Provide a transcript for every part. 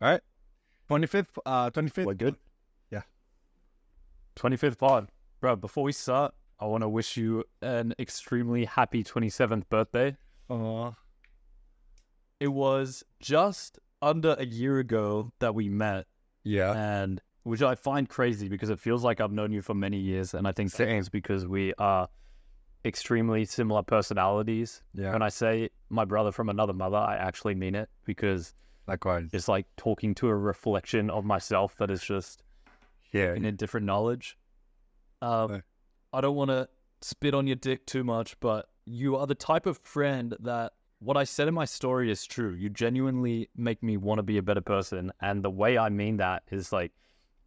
All right. 25th, 25th. We're good. Yeah. 25th pod. Bro, before we start, I want to wish you an extremely happy 27th birthday. It was just under a year ago that we met, Yeah. and which I find crazy because it feels like I've known you for many years, and I think Same. it's because we are extremely similar personalities. Yeah. When I say my brother from another mother, I actually mean it because Likewise. it's like talking to a reflection of myself that is just Yeah. in a different knowledge. Right. I don't want to spit on your dick too much, but you are the type of friend that what I said in my story is true. You genuinely make me want to be a better person. And the way I mean that is like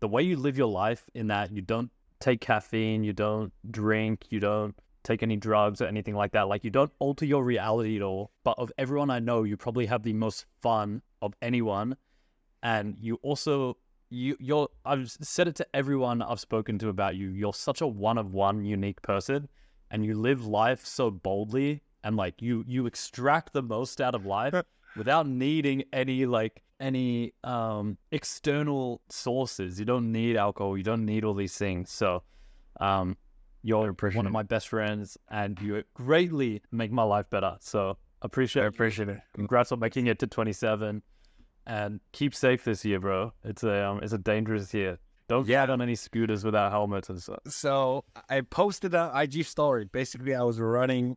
the way you live your life, in that you don't take caffeine, you don't drink, you don't take any drugs or anything like that. Like, you don't alter your reality at all. But of everyone I know, you probably have the most fun of anyone. And you also, I've said it to everyone I've spoken to about you. You're such a one-of-one unique person, and you live life so boldly, and like you extract the most out of life without needing any external sources. You don't need alcohol. You don't need all these things. So, you're one of my best friends, and you greatly make my life better. So I appreciate appreciate it. Congrats on making it to 27, and keep safe this year, bro. It's a dangerous year. Don't get on any scooters without helmets and stuff. So I posted an IG story. Basically, I was running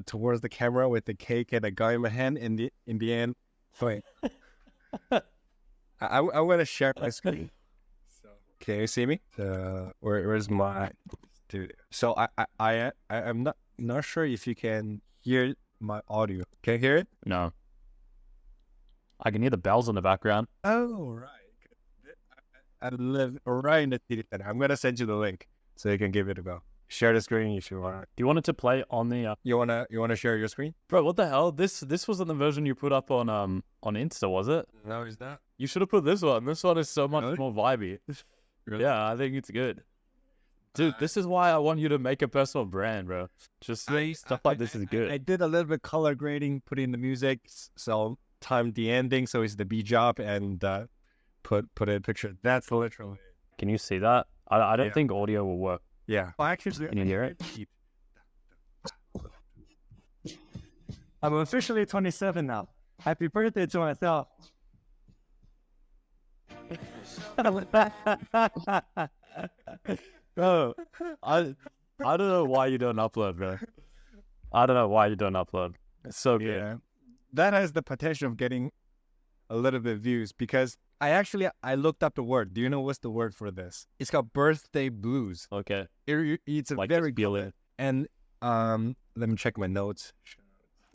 towards the camera with the cake and a gun in my hand. In the end, wait, I want to share my screen. So can you see me? Where's my dude? So I'm not sure if you can hear my audio. Can you hear it? No, I can hear the bells in the background. Oh, right. I live right in the city center. I'm gonna send you the link so you can give it a go. Share the screen if you want. Do you want it to play on the? You wanna share your screen? Bro, what the hell? This wasn't the version you put up on Insta, was it? No, is that? You should have put this one. This one is so much Really? more vibey. Really? Yeah, I think it's good. Dude, this is why I want you to make a personal brand, bro. Just stuff like this is good. I did a little bit color grading, put in the music, so timed the ending so it's the B job, and put a picture. That's literally it. Can you see that? I don't Yeah. think audio will work. Yeah. Oh, actually, Can you hear it? I'm officially 27 now. Happy birthday to myself. Bro, I don't know why you don't upload, bro. I don't know why you don't upload. It's so good. Yeah. That has the potential of getting a little bit views because I looked up the word. Do you know what's the word for this? It's called birthday blues. Okay. It's a Like, very just feel good. it. And let me check my notes.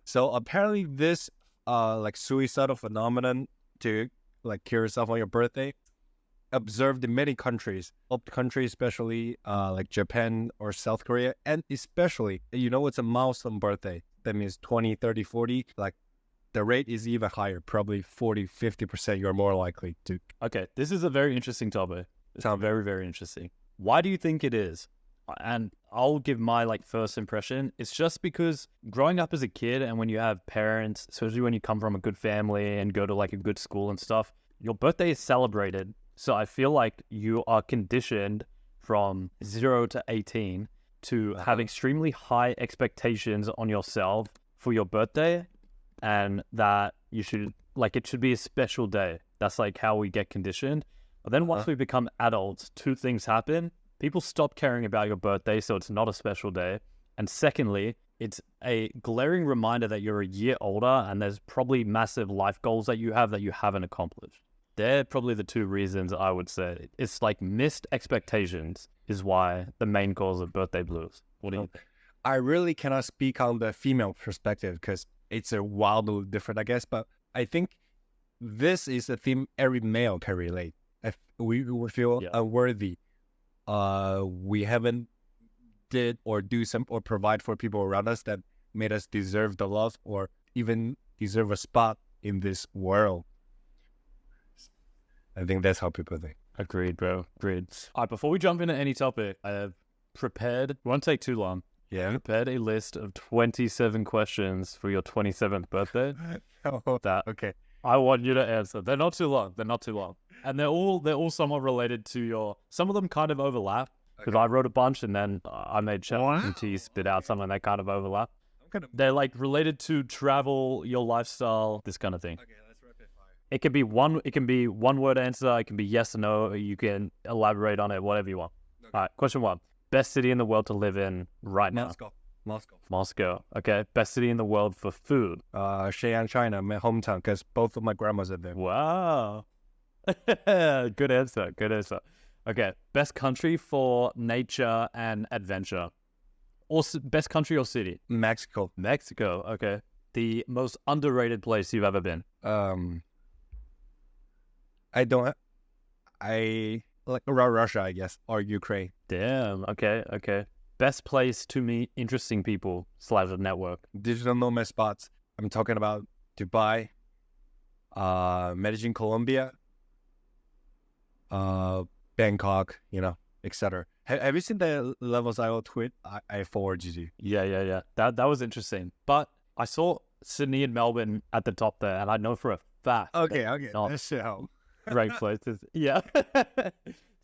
So apparently this like suicidal phenomenon to like kill yourself on your birthday observed in many countries, especially like Japan or South Korea, and especially it's a milestone birthday. That means 20, 30, 40, like the rate is even higher, probably 40-50% you're more likely to. Okay, this is a very interesting topic. It's very, very interesting. Why do you think it is? And I'll give my first impression. It's just because growing up as a kid, and when you have parents, especially when you come from a good family and go to a good school and stuff, your birthday is celebrated. So I feel like you are conditioned from 0 to 18 to have extremely high expectations on yourself for your birthday, and that you should it should be a special day. That's how we get conditioned. But then once we become adults, two things happen. People stop caring about your birthday, so it's not a special day. And secondly, it's a glaring reminder that you're a year older, and there's probably massive life goals that you haven't accomplished. They're probably the two reasons I would say. It's missed expectations is why the main cause of birthday blues. What do you think? I really cannot speak on the female perspective because it's a wildly different, I guess. But I think this is a theme every male can relate. If we feel unworthy, we haven't did or do some or provide for people around us that made us deserve the love or even deserve a spot in this world. I think that's how people think. Agreed, bro. Agreed. All right, before we jump into any topic, I have prepared, it won't take too long, Yeah. prepared a list of 27 questions for your 27th birthday. Oh, That okay. I want you to answer. They're not too long. They're not too long, and they're all somewhat related to your. Some of them kind of overlap because I wrote a bunch and then I made ChatGPT spit out something that kind of overlap. They're like related to travel, your lifestyle, this kind of thing. Okay, let's rapid fire. It can be one. It can be one word answer. It can be yes or no. You can elaborate on it, whatever you want. Okay. All right. Question 1: best city in the world to live in right now. Moscow. Moscow. Okay. Best city in the world for food. Xi'an, China, my hometown, because both of my grandmas are there. Wow. Good answer. Good answer. Okay. Best country for nature and adventure. Or best country or city? Mexico. Mexico. Okay. The most underrated place you've ever been. I like around Russia, I guess, or Ukraine. Damn. Okay. Okay. Best place to meet interesting people / a network. Digital nomad spots. I'm talking about Dubai, Medellin, Colombia, Bangkok, etc. Have you seen the Levels IO tweet I forwarded you? Yeah. That was interesting. But I saw Sydney and Melbourne at the top there, and I know for a fact. Okay. Not That should help. great places. Yeah.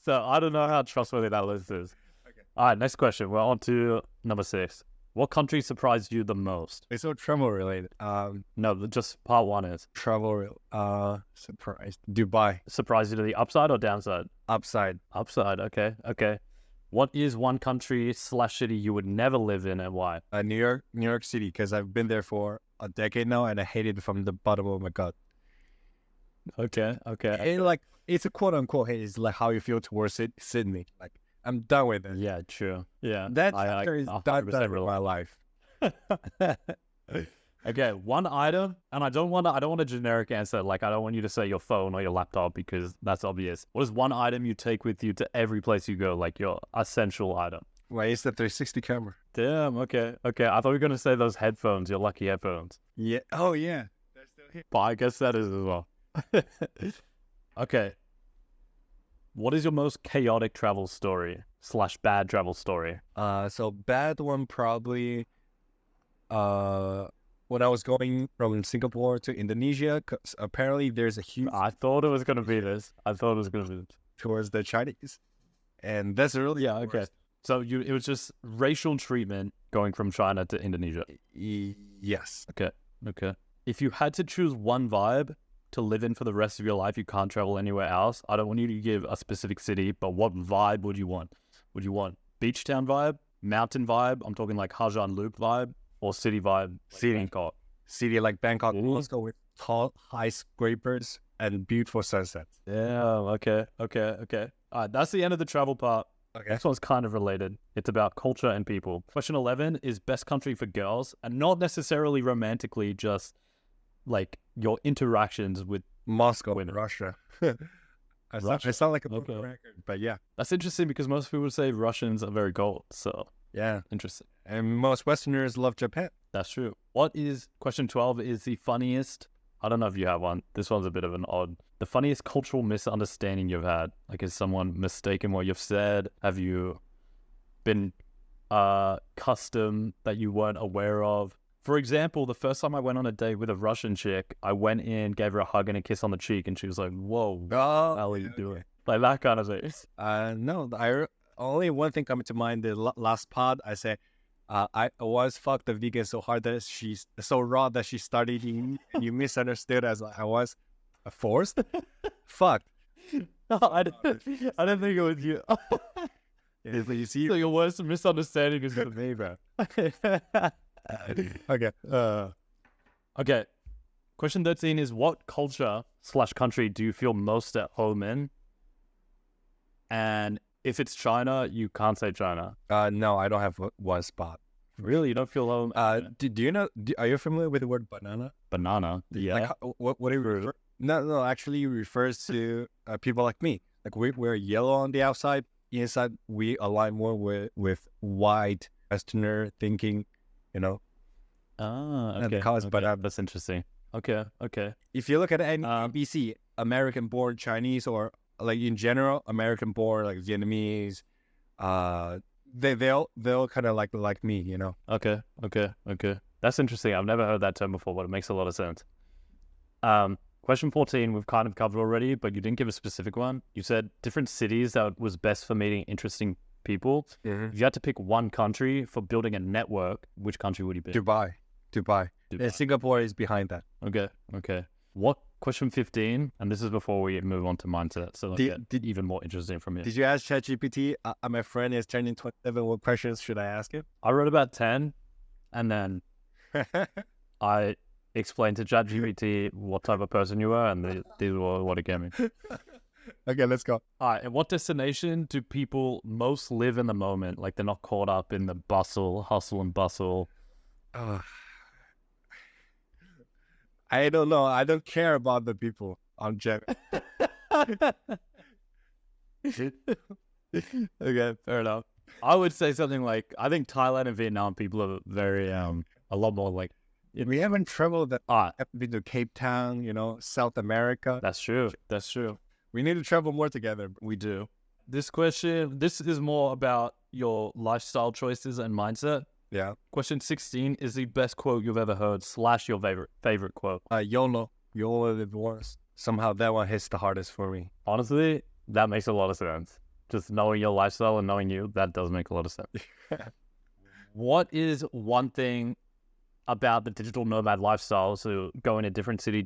So I don't know how trustworthy that list is. Okay. All right, next question. We're on to number 6. What country surprised you the most? It's all travel related. No, just part 1 is. Surprised. Dubai. Surprised you to the upside or downside? Upside. Upside, okay. What is one country / city you would never live in and why? New York City, because I've been there for a decade now and I hate it from the bottom of my gut. Okay. It's a quote unquote hate. It's like how you feel towards it, Sydney. Like I'm done with it. Yeah, true. Yeah. That I chapter is 100% done with relate. my life. Okay, one item, and I don't want a generic answer. Like I don't want you to say your phone or your laptop because that's obvious. What is one item you take with you to every place you go, like your essential item? Why is the 360 camera? Damn. Okay. I thought you were gonna say those headphones, your lucky headphones. Yeah. Oh yeah. They're still here. But I guess that is as well. Okay. What is your most chaotic travel story / bad travel story? So bad one probably. When I was going from Singapore to Indonesia, 'cause apparently there's a huge I thought it was gonna be this. towards the Chinese, and that's really Yeah. Okay. worst. So it was just racial treatment going from China to Indonesia. Yes. Okay. If you had to choose one vibe to live in for the rest of your life, you can't travel anywhere else. I don't want you to give a specific city, but what vibe would you want? Would you want beach town vibe, mountain vibe? I'm talking like Hajan Loop vibe, or city vibe, like City. Bangkok. City like Bangkok, Ooh. let's go with tall, high scrapers and beautiful sunsets. Yeah. Okay. All right. That's the end of the travel part. Okay. This one's kind of related. It's about culture and people. Question 11 is best country for girls, and not necessarily romantically, just like your interactions with. Moscow, Women. Russia. Russia. I sound like a broken Okay. record, but yeah. That's interesting because most people say Russians are very cold. So Yeah. interesting. And most Westerners love Japan. That's true. Question 12 is the funniest. I don't know if you have one. This one's a bit of an odd. The funniest cultural misunderstanding you've had. Like, has someone mistaken what you've said? Have you been custom that you weren't aware of? For example, the first time I went on a date with a Russian chick, I went in, gave her a hug and a kiss on the cheek, and she was like, "Whoa, Oh, how are you doing?" Like that kind of thing. No, only one thing coming to mind. The last pod, I said, I was fucked the vegan so hard that she's so raw that she started eating, and you misunderstood as I was forced. Fucked. No, I didn't think it was you. You see? So your worst misunderstanding is with me, bro. Okay. Okay. Question 13 is what culture / country do you feel most at home in? And if it's China, you can't say China. No, I don't have one spot. Really? You don't feel home? Do you know? Are you familiar with the word banana? Banana. Yeah. Like, what do you refer? No. Actually, it refers to people like me. Like we're yellow on the outside. Inside, we align more with white Westerner thinking. Okay. cause banana. That's interesting. Okay. If you look at any ABC, American-born Chinese or like in general, American-born like Vietnamese, they'll kind of like me, Okay. Okay. That's interesting. I've never heard that term before, but it makes a lot of sense. Question 14, we've kind of covered already, but you didn't give a specific one. You said different cities that was best for meeting interesting people. If you had to pick one country for building a network, which country would you pick? Dubai. And Singapore is behind that. Okay. What question 15? And this is before we move on to mindset, so get even more interesting from you. Did you ask ChatGPT? My friend is turning 27. What questions should I ask him? I wrote about 10, and then I explained to ChatGPT what type of person you were, and these were what it gave me. Okay, let's go. All right. In what destination do people most live in the moment? Like they're not caught up in the hustle and bustle. I don't know. I don't care about the people on jet. Okay, fair enough. I would say something like, I think Thailand and Vietnam people are very, a lot more like. We haven't traveled that. I've been to Cape Town, South America. That's true. We need to travel more together. We do. This is more about your lifestyle choices and mindset. Yeah. Question 16 is the best quote you've ever heard / your favorite quote. YOLO live once. Somehow that one hits the hardest for me. Honestly, that makes a lot of sense. Just knowing your lifestyle and knowing you, that does make a lot of sense. What is one thing about the digital nomad lifestyle, so going to different city,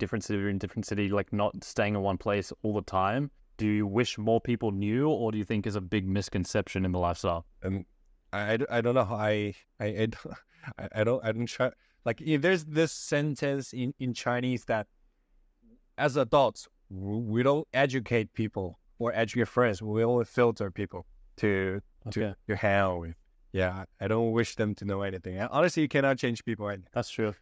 like not staying in one place all the time, do you wish more people knew, or do you think is a big misconception in the lifestyle? I don't know. I don't try. Like, if there's this sentence in Chinese that as adults we don't educate people or educate friends. We only filter people to hang out with. Yeah, I don't wish them to know anything. Honestly, you cannot change people. Right? That's true.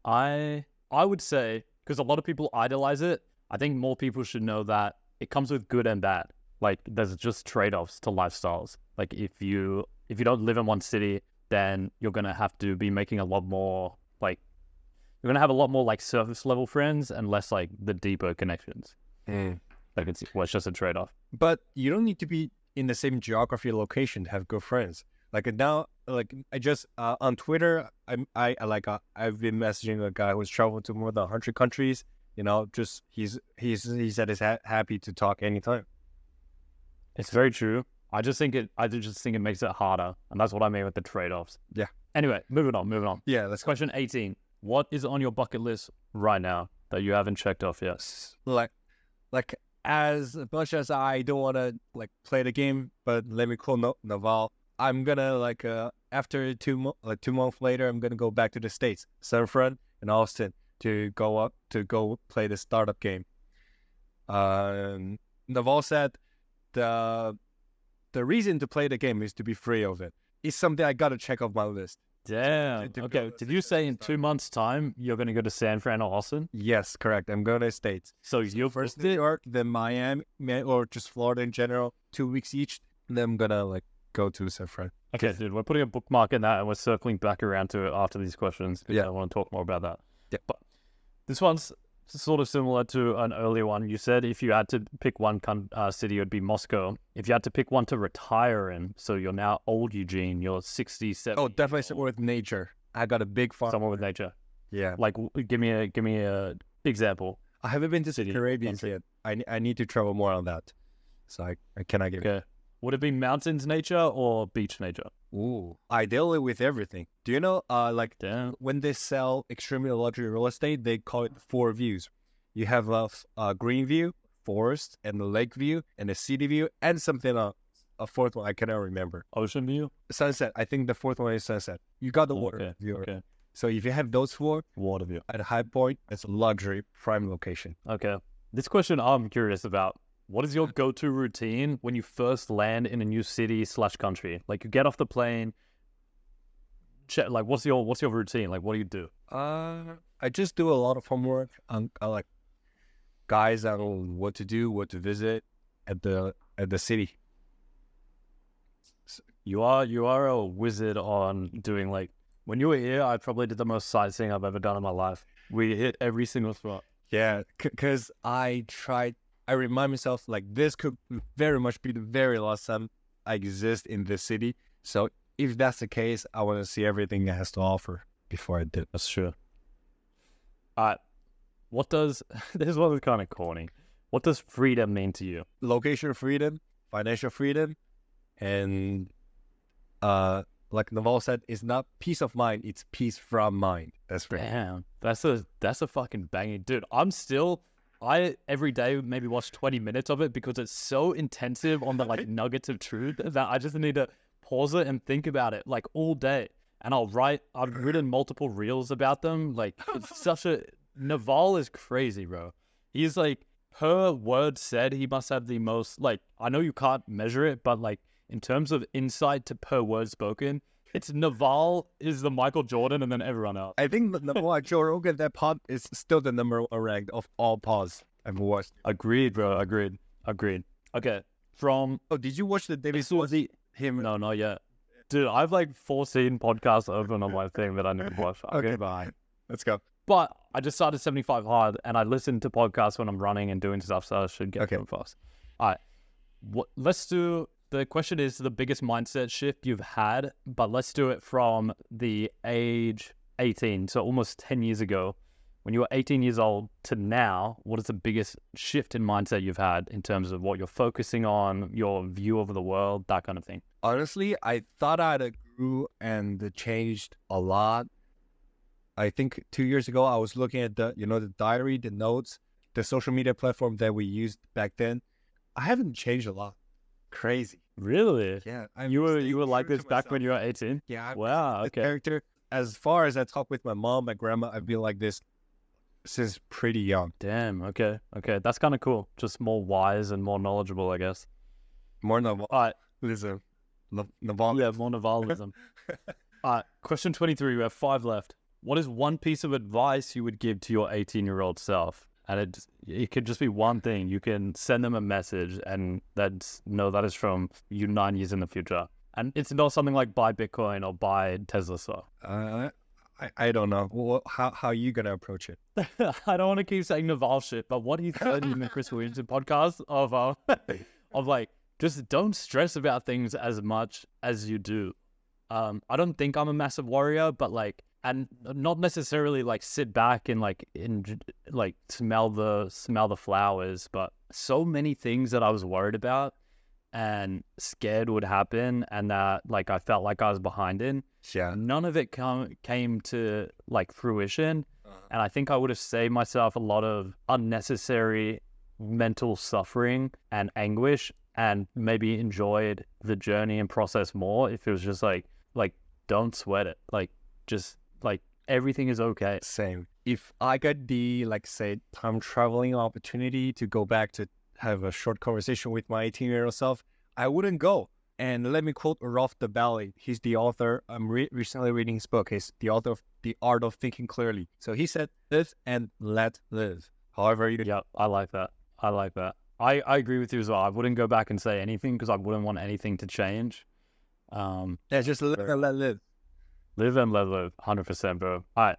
I would say, because a lot of people idolize it, I think more people should know that it comes with good and bad. Like, there's just trade-offs to lifestyles. Like, if you don't live in one city, then you're gonna have to be making a lot more, like, you're gonna have a lot more like surface level friends and less like the deeper connections. Like, it's just a trade-off. But you don't need to be in the same geography location to have good friends. Like, now, like, I just on Twitter, I've been messaging a guy who's traveled to more than 100 countries. Just he said he's happy to talk anytime. It's very true. I just think it makes it harder, and that's what I mean with the trade-offs. Yeah. Anyway, moving on. Yeah, let's go. Question 18. What is on your bucket list right now that you haven't checked off yet? Like as much as I don't want to like play the game, but let me call Naval. I'm gonna after 2 months later, I'm gonna go back to the States, San Fran and Austin, to go play the startup game. Naval said the reason to play the game is to be free of it. It's something I gotta check off my list. Damn. Okay. Did you say in 2 months' time you're going to go to San Fran or Austin? Yes, correct. I'm going to the States. So you first New York, then Miami, or just Florida in general, 2 weeks each. And then I'm gonna go to San Fran. Okay, dude. We're putting a bookmark in that, and we're circling back around to it after these questions. Yeah, I want to talk more about that. Yeah, but this one's sort of similar to an earlier one. You said if you had to pick one city, it would be Moscow. If you had to pick one to retire in, so you're now old Eugene, you're 67. Oh, definitely somewhere with nature. I got a big farm. Somewhere with nature. Yeah. Like, give me a example. I haven't been to the Caribbean yet. I need to travel more on that. So I cannot give it. Would it be mountains nature or beach nature? Ooh, ideally with everything. Do you know, when they sell extremely luxury real estate, they call it 4 views. You have a green view, forest, and the lake view, and a city view, and something a fourth one I cannot remember. Ocean view? Sunset. I think the fourth one is sunset. You got the water view. Okay. So if you have those 4, water view at a high point, it's a luxury prime location. Okay. This question I'm curious about. What is your go-to routine when you first land in a new city / country? Like, you get off the plane, what's your routine? Like, what do you do? I just do a lot of homework. I like guys on what to do, what to visit at the city. You are a wizard on doing, like, when you were here, I probably did the most sightseeing I've ever done in my life. We hit every single spot. Yeah, because I remind myself, like, this could very much be the very last time I exist in this city. So if that's the case, I want to see everything it has to offer before I do. That's true. All right. What does this one is kind of corny. What does freedom mean to you? Location freedom, financial freedom, and like Naval said, it's not peace of mind, it's peace from mind. That's right. Damn, that's a fucking banging dude. I every day maybe watch 20 minutes of it because it's so intensive on the like nuggets of truth that I just need to pause it and think about it like all day. And I've written multiple reels about them. Like it's Naval is crazy, bro. He's like, per word said, he must have the most, like, I know you can't measure it, but like in terms of insight to per word spoken, it's Naval is the Michael Jordan and then everyone else. I think the number one Joe Rogan, that pod is still the number one ranked of all pods I've watched. Agreed, bro. Agreed. Okay. From Oh, did you watch the David this was the him? no, not yet. Dude, I've like 14 podcasts open on my thing that I need to watch. Okay, bye. Let's go. But I just started 75 Hard and I listen to podcasts when I'm running and doing stuff, so I should get them fast. All right. Let's do, the question is the biggest mindset shift you've had, but let's do it from the age 18, so almost 10 years ago. When you were 18 years old to now, what is the biggest shift in mindset you've had in terms of what you're focusing on, your view of the world, that kind of thing? Honestly, I thought I'd grew and changed a lot. I think 2 years ago, I was looking at the diary, the notes, the social media platform that we used back then. I haven't changed a lot. Crazy. Really? Yeah. You were like this back when you were 18? Yeah. Wow, The okay. character, as far as I talk with my mom, my grandma, I've been like this since pretty young. Damn, okay. That's kind of cool. Just more wise and more knowledgeable, I guess. More All right. Navalism. Naval. Yeah, more Navalism. All right, question 23. We have 5 left. What is one piece of advice you would give to your 18-year-old self? And it could just be one thing. You can send them a message and that is from you 9 years in the future. And it's not something like buy Bitcoin or buy Tesla stock. I don't know. How are you going to approach it? I don't want to keep saying Naval shit, but what he said in the Chris Williamson podcast of like, just don't stress about things as much as you do. I don't think I'm a massive warrior, but like, and not necessarily like sit back and like smell the flowers, but so many things that I was worried about and scared would happen, and that like I felt like I was behind in. Yeah. None of it came to like fruition, and I think I would have saved myself a lot of unnecessary mental suffering and anguish, and maybe enjoyed the journey and process more if it was just like don't sweat it, like just like everything is okay. Same. If I got the say time traveling opportunity to go back to have a short conversation with my 18-year-old self, I wouldn't go. And let me quote Ralph Dabali. He's the author. I'm recently reading his book. He's the author of The Art of Thinking Clearly. So he said, live and let live. However you... Yeah, I like that. I agree with you as well. I wouldn't go back and say anything because I wouldn't want anything to change. Yeah, just live and let live. Live and let live. 100%, bro. All right.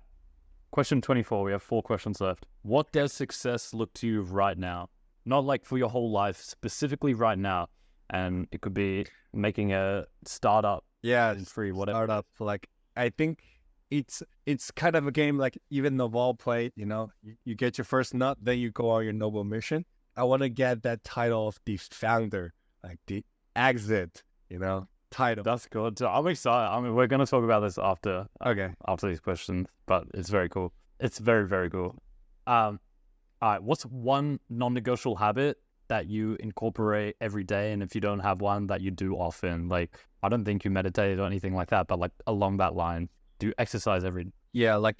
Question 24. We have 4 questions left. What does success look to you right now? Not like for your whole life, specifically right now. And it could be making a startup. Yeah, free, whatever. Startup. Like, I think it's kind of a game like even Naval played, you get your first nut, then you go on your noble mission. I want to get that title of the founder, like the exit, title. That's good. So I'm excited. I mean, we're going to talk about this after these questions, but it's very cool. It's very, very cool. All right. What's one non-negotiable habit that you incorporate every day? And if you don't have one, that you do often? Like, I don't think you meditate or anything like that, but like along that line, do you exercise every day? Yeah.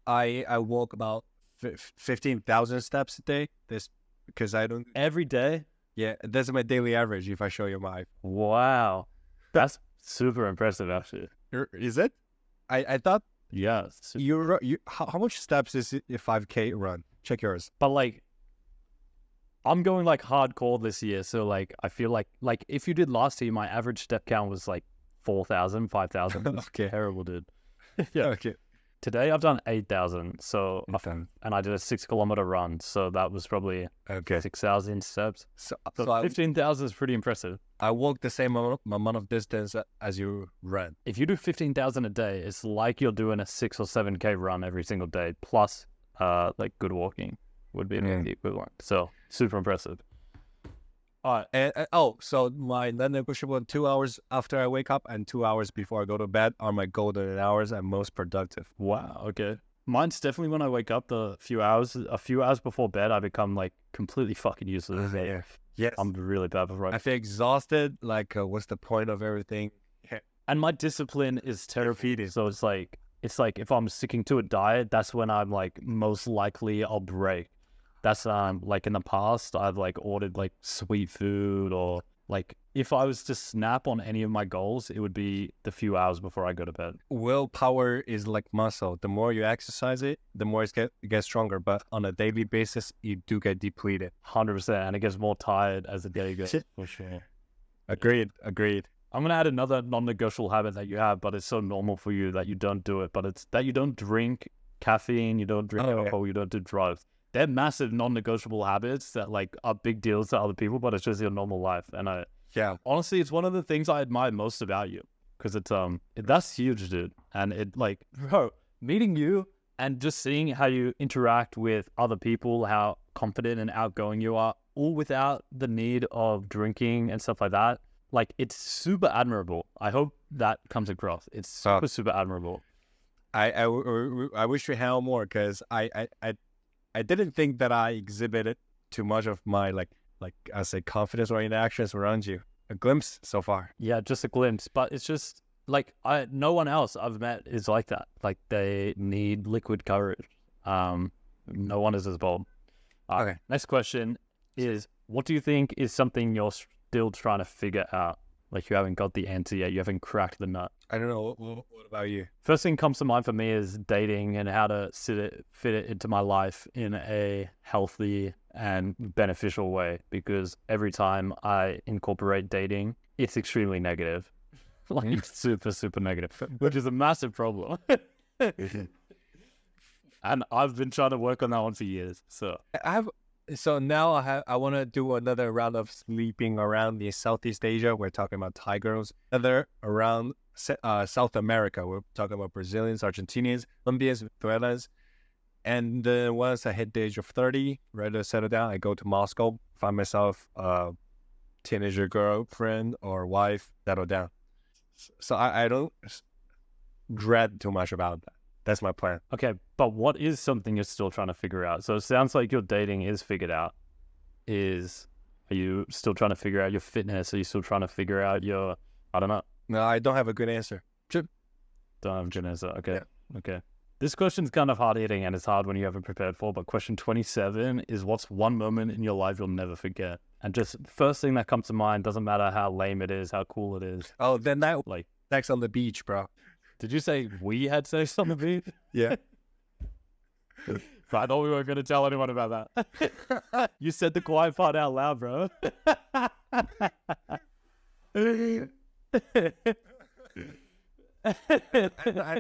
I walk about 15,000 steps a day. Because I don't... Every day? Yeah. That's my daily average if I show you my... Wow. That's super impressive, actually. Is it? I thought... Yeah. How much steps is a 5K run? Check yours. But like, I'm going like hardcore this year. So like, I feel like if you did last year, my average step count was like 4,000, 5,000. Okay. Terrible, dude. Yeah. Okay. Today I've done 8,000. So, and I did a 6-kilometer run. So that was probably 6,000 steps. So 15,000 is pretty impressive. I walk the same amount of distance as you ran. If you do 15,000 a day, it's like you're doing a 6 or 7K run every single day, plus like good walking would be the equivalent. So super impressive. All right. And so my non-negotiable 2 hours after I wake up and 2 hours before I go to bed are my golden hours and most productive. Wow. Okay. Mine's definitely when I wake up. A few hours before bed, I become like completely fucking useless. Yes. I'm really bad before I feel exhausted. Like, what's the point of everything? and my discipline is terrible. So it's like if I'm sticking to a diet, that's when I'm like most likely I'll break. That's like in the past I've like ordered like sweet food, or like if I was to snap on any of my goals, it would be the few hours before I go to bed. Willpower is like muscle. The more you exercise it, the more it gets stronger. But on a daily basis, you do get depleted. 100%, and it gets more tired as the day goes. For sure. Agreed. I'm gonna add another non-negotiable habit that you have, but it's so normal for you that you don't do it. But it's that you don't drink caffeine, you don't drink alcohol, you don't do drugs. They're massive non-negotiable habits that like are big deals to other people, but it's just your normal life. And honestly, it's one of the things I admire most about you, because that's huge, dude. And it like, bro, meeting you and just seeing how you interact with other people, how confident and outgoing you are, all without the need of drinking and stuff like that. Like, it's super admirable. I hope that comes across. It's super admirable. I wish we had more, because I didn't think that I exhibited too much of my like I say confidence or interactions around you. A glimpse so far. Yeah, just a glimpse. But it's just like no one else I've met is like that. Like, they need liquid courage. No one is as bold. Okay. Next question is, what do you think is something you're still trying to figure out? Like, you haven't got the answer yet. You haven't cracked the nut. I don't know. What about you? First thing comes to mind for me is dating and how to fit it into my life in a healthy and beneficial way. Because every time I incorporate dating, it's extremely negative. Like, it's super, super negative, which is a massive problem. And I've been trying to work on that one for years. So now I want to do another round of sleeping around the Southeast Asia. We're talking about Thai girls. Another around South America. We're talking about Brazilians, Argentinians, Colombians, Venezuelans. And then once I hit the age of 30, ready to settle down, I go to Moscow, find myself a teenager girlfriend or wife, settle down. So I don't dread too much about that. That's my plan. Okay, but what is something you're still trying to figure out? So it sounds like your dating is figured out. Are you still trying to figure out your fitness? Are you still trying to figure out your, I don't know. No, I don't have a good answer. Don't have a good answer. Okay. Yeah. Okay. This question's kind of hard-hitting, and it's hard when you haven't prepared for, but question 27 is, what's one moment in your life you'll never forget? And just first thing that comes to mind, doesn't matter how lame it is, how cool it is. Oh, then that Like, sex on the beach, bro. did you say we had sex on the beach? Yeah. So I thought we weren't going to tell anyone about that. You said the quiet part out loud, bro.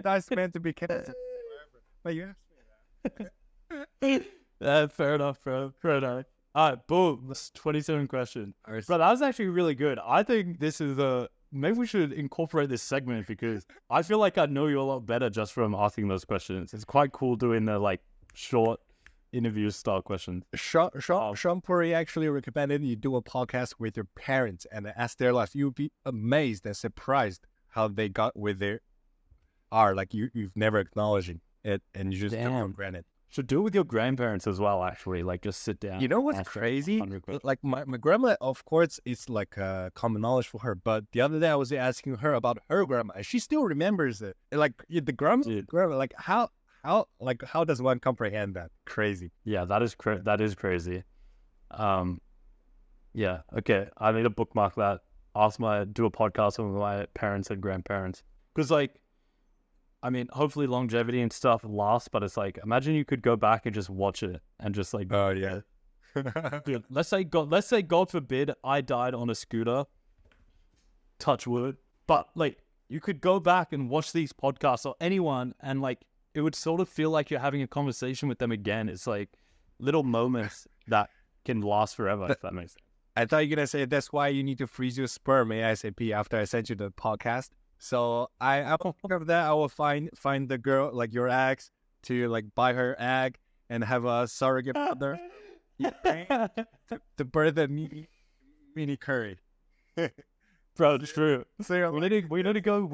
That's meant to be kept. But you asked me that. Fair enough, bro. Fair enough. All right, boom. That's 27 question. Bro, that was actually really good. I think this is maybe we should incorporate this segment, because I feel like I know you a lot better just from asking those questions. It's quite cool doing the like short interview style questions. Sean Puri actually recommended you do a podcast with your parents and ask their life. You'll be amazed and surprised how they got with their like you've never acknowledging it, and you just took it for granted. Should do it with your grandparents as well, actually. Like, just sit down. You know what's crazy? Like, my grandma, of course, it's like common knowledge for her. But the other day, I was asking her about her grandma, and she still remembers it. Like, the grandma, like, how does one comprehend that? Crazy. Yeah, that is crazy. Yeah, okay. I need to bookmark that. Do a podcast with my parents and grandparents. Because, like, I mean, hopefully longevity and stuff lasts, but it's like, imagine you could go back and just watch it and just like, oh yeah. Dude, let's say God forbid I died on a scooter, touch wood, but like, you could go back and watch these podcasts or anyone, and like, it would sort of feel like you're having a conversation with them again. It's like little moments that can last forever, if that makes sense. I thought you were gonna say that's why you need to freeze your sperm ASAP after I sent you the podcast. So I will think of that. I will find the girl, like your ex, to like buy her egg, and have a surrogate father. You pay to birth a mini Curry. Bro, it's true. So We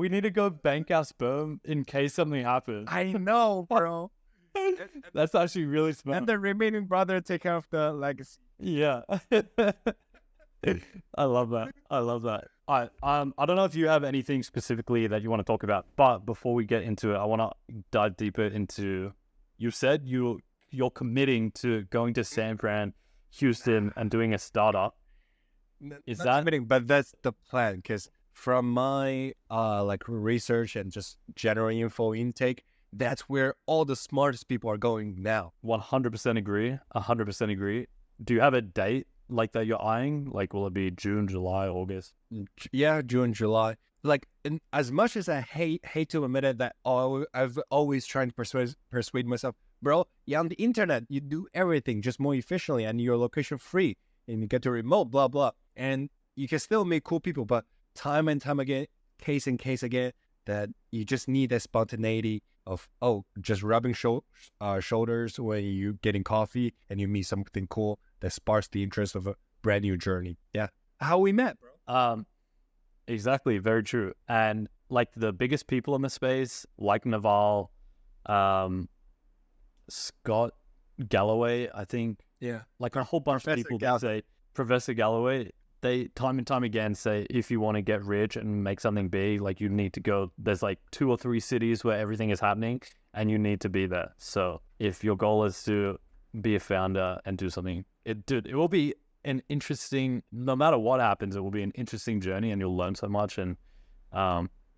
need to go bank our sperm in case something happens. I know, bro. That's actually really smart. And the remaining brother take care of the legacy. Yeah. I love that. I don't know if you have anything specifically that you want to talk about, but before we get into it, I want to dive deeper into. You said you're committing to going to San Fran, Houston, and doing a startup. Is Not that committing, but that's the plan. Because from my like research and just general info intake, that's where all the smartest people are going now. 100% agree? 100% agree. Do you have a date like that you're eyeing? Like, will it be June, July, August? Yeah, June, July. Like, as much as I hate to admit it, that I've always trying to persuade myself, bro. Yeah, on the internet, you do everything just more efficiently, and you're location free, and you get to remote, blah blah, and you can still meet cool people. But time and time again, case and case again, that you just need that spontaneity of just rubbing shoulders when you getting coffee and you meet something cool that sparks the interest of a brand new journey. Yeah, how we met, bro. Exactly, very true. And like the biggest people in the space, like Naval, Scott Galloway, I think, Yeah, like a whole bunch of people that say Professor Galloway, they time and time again say if you want to get rich and make something big, like you need to go. There's like 2 or 3 cities where everything is happening, and you need to be there. So if your goal is to be a founder and do something, it will be an interesting. No matter what happens, it will be an interesting journey, and you'll learn so much. And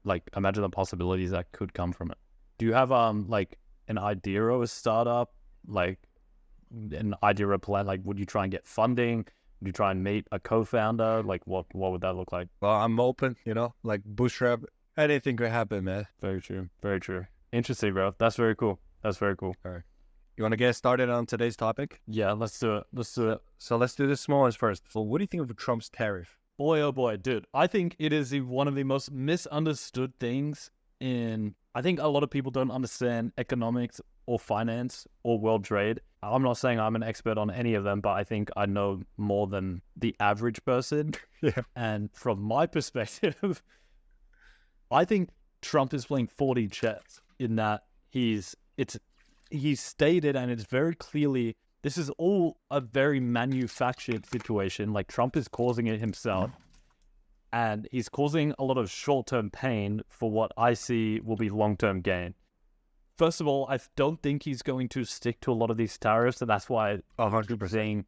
like imagine the possibilities that could come from it. Do you have like an idea of a startup, like an idea of a plan? Like, would you try and get funding? Would you try and meet a co-founder? Like, what would that look like? well, I'm open. Like bootstrap. Anything could happen, man. Very true. Very true. Interesting, bro. That's very cool. That's very cool. All right, you want to get started on today's topic? Yeah, let's do it. Let's do it. So let's do the small ones first. So, what do you think of Trump's tariff? Boy, oh boy, dude. I think it is one of the most misunderstood things I think a lot of people don't understand economics or finance or world trade. I'm not saying I'm an expert on any of them, but I think I know more than the average person. Yeah. And from my perspective, I think Trump is playing 4D chess in that he's stated, and it's very clearly, this is all a very manufactured situation. Like Trump is causing it himself. And he's causing a lot of short-term pain for what I see will be long-term gain. First of all, I don't think he's going to stick to a lot of these tariffs, and that's why 100%. seeing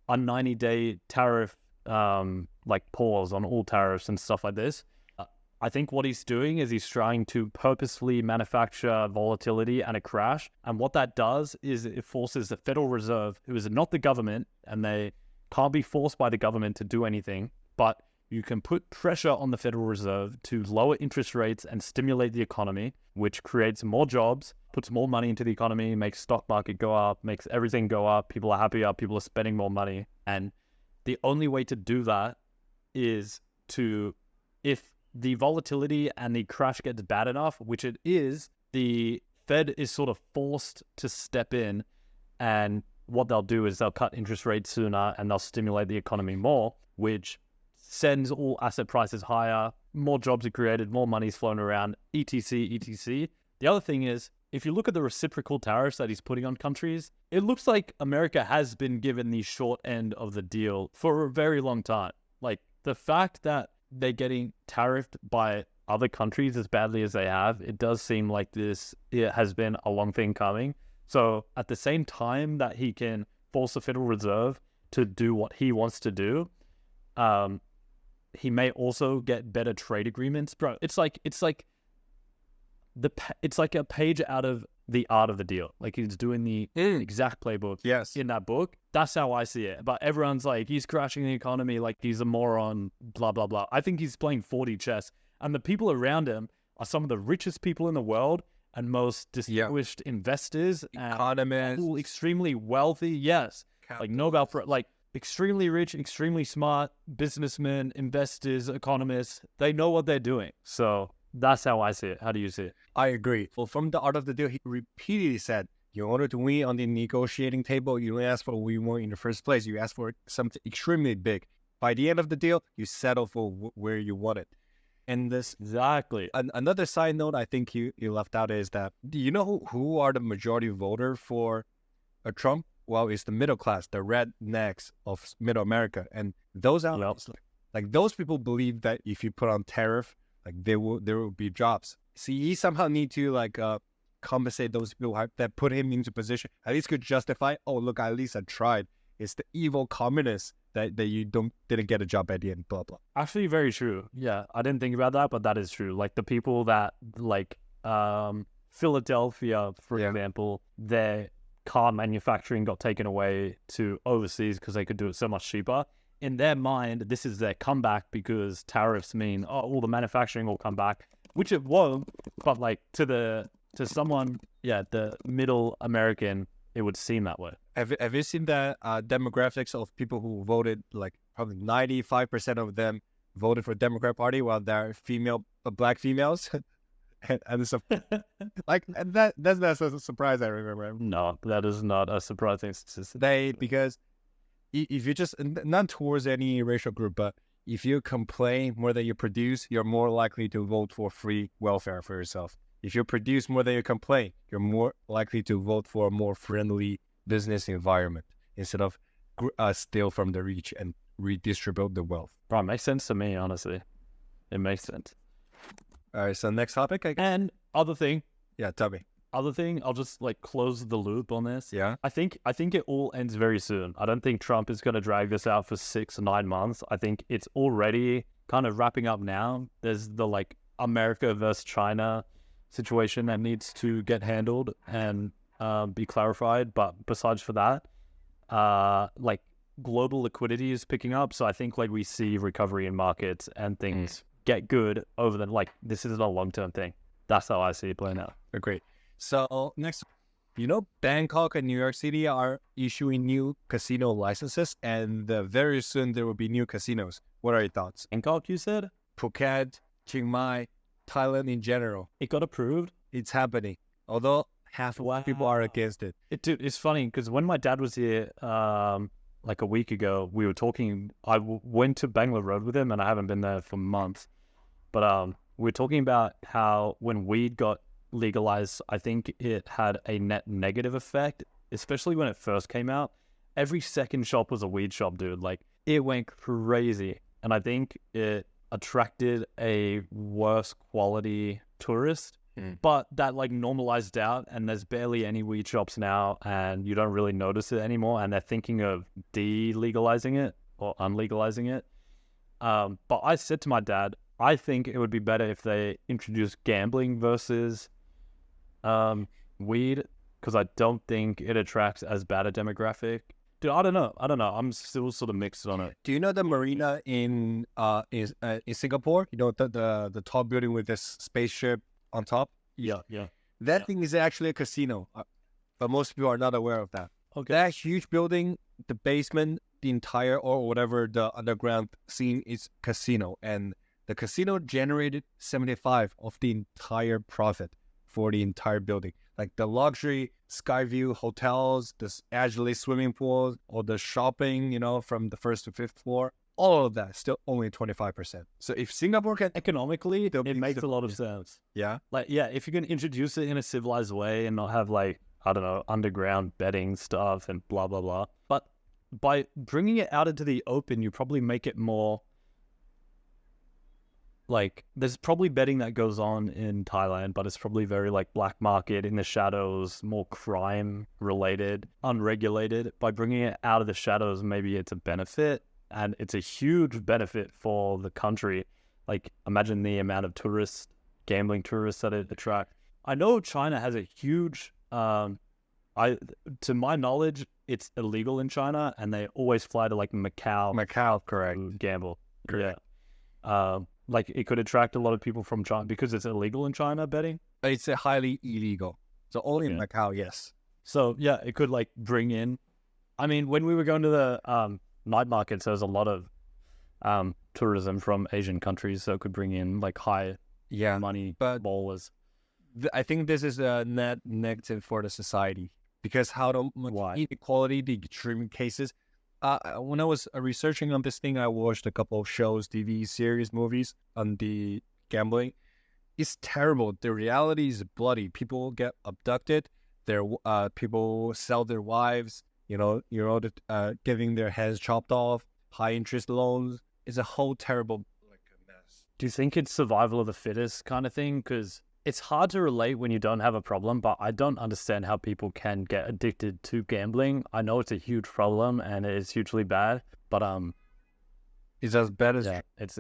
a 90-day tariff like pause on all tariffs and stuff like this. I think what he's doing is he's trying to purposefully manufacture volatility and a crash. And what that does is it forces the Federal Reserve, who is not the government, and they can't be forced by the government to do anything, but you can put pressure on the Federal Reserve to lower interest rates and stimulate the economy, which creates more jobs, puts more money into the economy, makes stock market go up, makes everything go up. People are happier, people are spending more money. And the only way to do that is if the volatility and the crash gets bad enough, which it is, the Fed is sort of forced to step in, and what they'll do is they'll cut interest rates sooner and they'll stimulate the economy more, which sends all asset prices higher, more jobs are created, more money's flown around, etc, etc. The other thing is, if you look at the reciprocal tariffs that he's putting on countries, it looks like America has been given the short end of the deal for a very long time. Like, the fact that they're getting tariffed by other countries as badly as they have, it does seem like it has been a long thing coming. So at the same time that he can force the Federal Reserve to do what he wants to do, he may also get better trade agreements, bro. It's like a page out of The Art of the Deal. Like, he's doing the exact playbook in that book. That's how I see it. But everyone's like, he's crashing the economy, like he's a moron, blah blah blah. I think he's playing 4D chess, and the people around him are some of the richest people in the world and most distinguished investors, economists, and extremely wealthy. Yes, like Nobel for like. Extremely rich, extremely smart businessmen, investors, economists. They know what they're doing. So that's how I see it. How do you see it? I agree. Well, from The Art of the Deal, he repeatedly said in order to win on the negotiating table, you don't ask for what you want in the first place. You ask for something extremely big. By the end of the deal, you settle for where you want it. And this Exactly. another side note I think you left out is that, do you know who are the majority voter for Trump? Well, it's the middle class, the rednecks of middle America, and those are Yep. like those people believe that if you put on tariff, like there will be jobs. See, he somehow need to like compensate those people that put him into position. At least could justify, oh look, at least I tried. It's the evil communists that you didn't get a job at the end, blah blah. Actually, very true. Yeah, I didn't think about that, but that is true. Like the people that like Philadelphia, for Yeah. example, their car manufacturing got taken away to overseas because they could do it so much cheaper. In their mind, this is their comeback because tariffs mean, oh, all the manufacturing will come back, which it won't. But like to someone, yeah, the middle American, it would seem that way. Have you seen the demographics of people who voted? Like probably 95% of them voted for Democrat Party, while they're black females, and it's and that's a surprise. I remember No, that is not a surprising statistic. because if you just not towards any racial group, but if you complain more than you produce, you're more likely to vote for free welfare for yourself. If you produce more than you complain, you're more likely to vote for a more friendly business environment instead of steal from the rich and redistribute the wealth. Bro, it makes sense to me, honestly. It makes sense. All right, so next topic, I guess. And other thing, Tell me. I'll just like close the loop on this. Yeah. I think it all ends very soon. I don't think Trump is going to drag this out for 6 or 9 months. I think it's already kind of wrapping up now. There's the like America versus China situation that needs to get handled and be clarified. But besides for that, like global liquidity is picking up. So I think like we see recovery in markets and things get good over the like this is a long-term thing. That's how I see it playing out. Great. So next, Bangkok and New York City are issuing new casino licenses, and very soon there will be new casinos. What are your thoughts? Bangkok, you said? Phuket, Chiang Mai, Thailand in general. It got approved? It's happening. Although half of people are against it. Dude, it's funny because when my dad was here like a week ago, we were talking. I went to Bangalore Road with him, and I haven't been there for months. But we were talking about how when weed got legalized, I think it had a net negative effect, especially when it first came out. Every second shop was a weed shop, dude. Like, it went crazy. And I think it attracted a worse quality tourist. But that like normalized out, and there's barely any weed shops now, and you don't really notice it anymore. And they're thinking of de-legalizing it or unlegalizing it. But I said to my dad, I think it would be better if they introduced gambling versus weed, because I don't think it attracts as bad a demographic. Dude, I don't know. I'm still sort of mixed on it. Do you know the marina in Singapore? You know the tall building with this spaceship on top? Yeah. That thing is actually a casino, but most people are not aware of that. Okay. That huge building, the basement, the entire or whatever the underground scene is casino, and the casino generated 75 of the entire profit for the entire building. Like the luxury Skyview hotels, the Adelaide swimming pools, or the shopping, from the first to fifth floor, all of that still only 25%. So if Singapore can, Economically, They'll it be makes a lot of sense. yeah, Like, yeah, if you can introduce it in a civilized way and not have like, I don't know, underground betting stuff and blah, blah, blah. But by bringing it out into the open, you probably make it more like, there's probably betting that goes on in Thailand, but it's probably very like black market, in the shadows, more crime related, unregulated. By bringing it out of the shadows, maybe it's a benefit, and it's a huge benefit for the country. Like, imagine the amount of gambling tourists that it attracts. I know China has a huge, to my knowledge, it's illegal in China, and they always fly to like Macau correct. to gamble. Correct. Yeah. Like, it could attract a lot of people from China because it's illegal in China, betting. It's a highly illegal. So only in Yeah. Macau, yes. So yeah, it could like bring in. I mean, when we were going to the night markets, there was a lot of tourism from Asian countries, so it could bring in like high Yeah, money but ballers. I think this is a net negative for the society because how the much Why? inequality, the extreme cases. When I was researching on this thing, I watched a couple of shows, TV series, movies on the gambling. It's terrible. The reality is bloody. People get abducted. People sell their wives. Giving their heads chopped off. High interest loans. It's a whole terrible mess. Do you think it's survival of the fittest kind of thing? Because it's hard to relate when you don't have a problem, but I don't understand how people can get addicted to gambling. I know it's a huge problem and it is hugely bad, but It's as bad as it's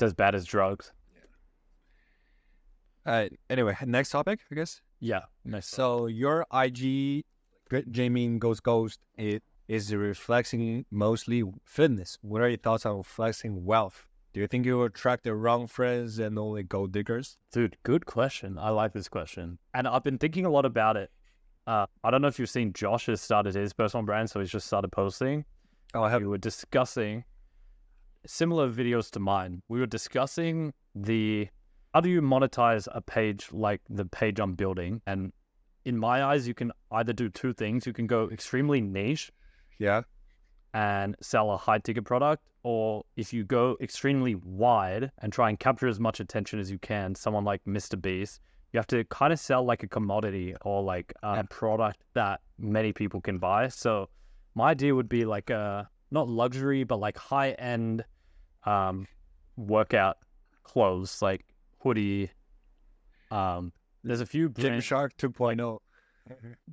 as bad as drugs. Anyway, next topic, I guess. Yeah. Nice. So your IG, Jamie Goes Ghost, it is reflecting mostly fitness. What are your thoughts on flexing wealth? Do you think you will attract the wrong friends and only gold diggers? Dude, good question. I like this question. And I've been thinking a lot about it. I don't know if you've seen Josh has started his personal brand, so he's just started posting. Oh, I have. We were discussing similar videos to mine. We were discussing how do you monetize a page like the page I'm building? And in my eyes, you can either do two things. You can go extremely niche Yeah. and sell a high ticket product, or if you go extremely wide and try and capture as much attention as you can, someone like Mr. Beast, you have to kind of sell like a commodity or like a product that many people can buy. So my idea would be like not luxury, but like high end workout clothes, like hoodie. There's a few Gymshark 2.0.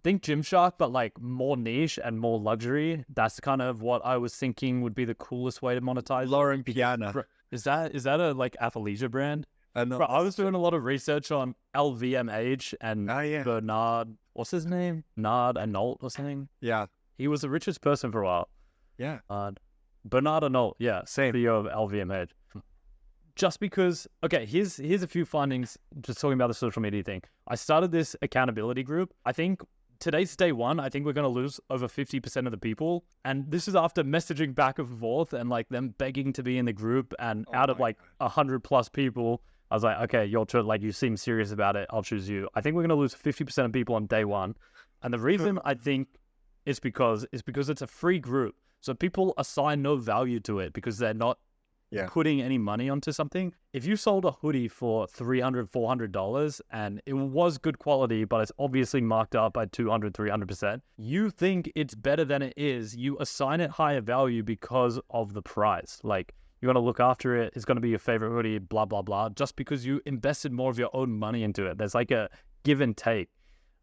Think Gymshark, but like more niche and more luxury. That's kind of what I was thinking would be the coolest way to monetize. Lauren Piana. Bro, is that a like athleisure brand? No, Bro, I was doing a lot of research on LVMH and Bernard. What's his name? Bernard Arnault or something. Yeah. He was the richest person for a while. Yeah. Bernard Arnault. Yeah, Same. CEO of LVMH. Just because, okay, here's a few findings, just talking about the social media thing. I started this accountability group. I think today's day one. I think we're going to lose over 50% of the people. And this is after messaging back and forth and like them begging to be in the group. And out of like 100 plus people, I was like, okay, you seem serious about it. I'll choose you. I think we're going to lose 50% of people on day one. And the reason I think is because it's a free group. So people assign no value to it because they're not putting any money onto something. If you sold a hoodie for $300, $400 and it was good quality, but it's obviously marked up by 200, 300%, you think it's better than it is. You assign it higher value because of the price. Like, you're going to look after it. It's going to be your favorite hoodie, blah, blah, blah, just because you invested more of your own money into it. There's like a give and take.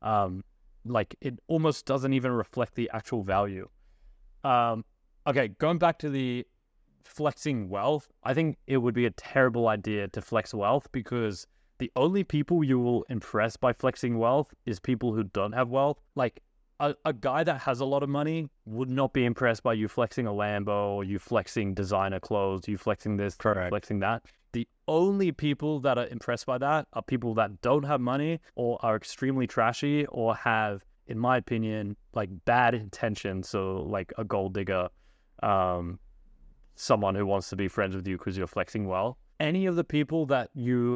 Like, it almost doesn't even reflect the actual value. Okay, going back to the flexing wealth, I think it would be a terrible idea to flex wealth because the only people you will impress by flexing wealth is people who don't have wealth. Like a guy that has a lot of money would not be impressed by you flexing a Lambo or you flexing designer clothes, you flexing this, flexing that. The only people that are impressed by that are people that don't have money or are extremely trashy or have, in my opinion, like bad intentions. So like a gold digger, someone who wants to be friends with you because you're flexing well. Any of the people that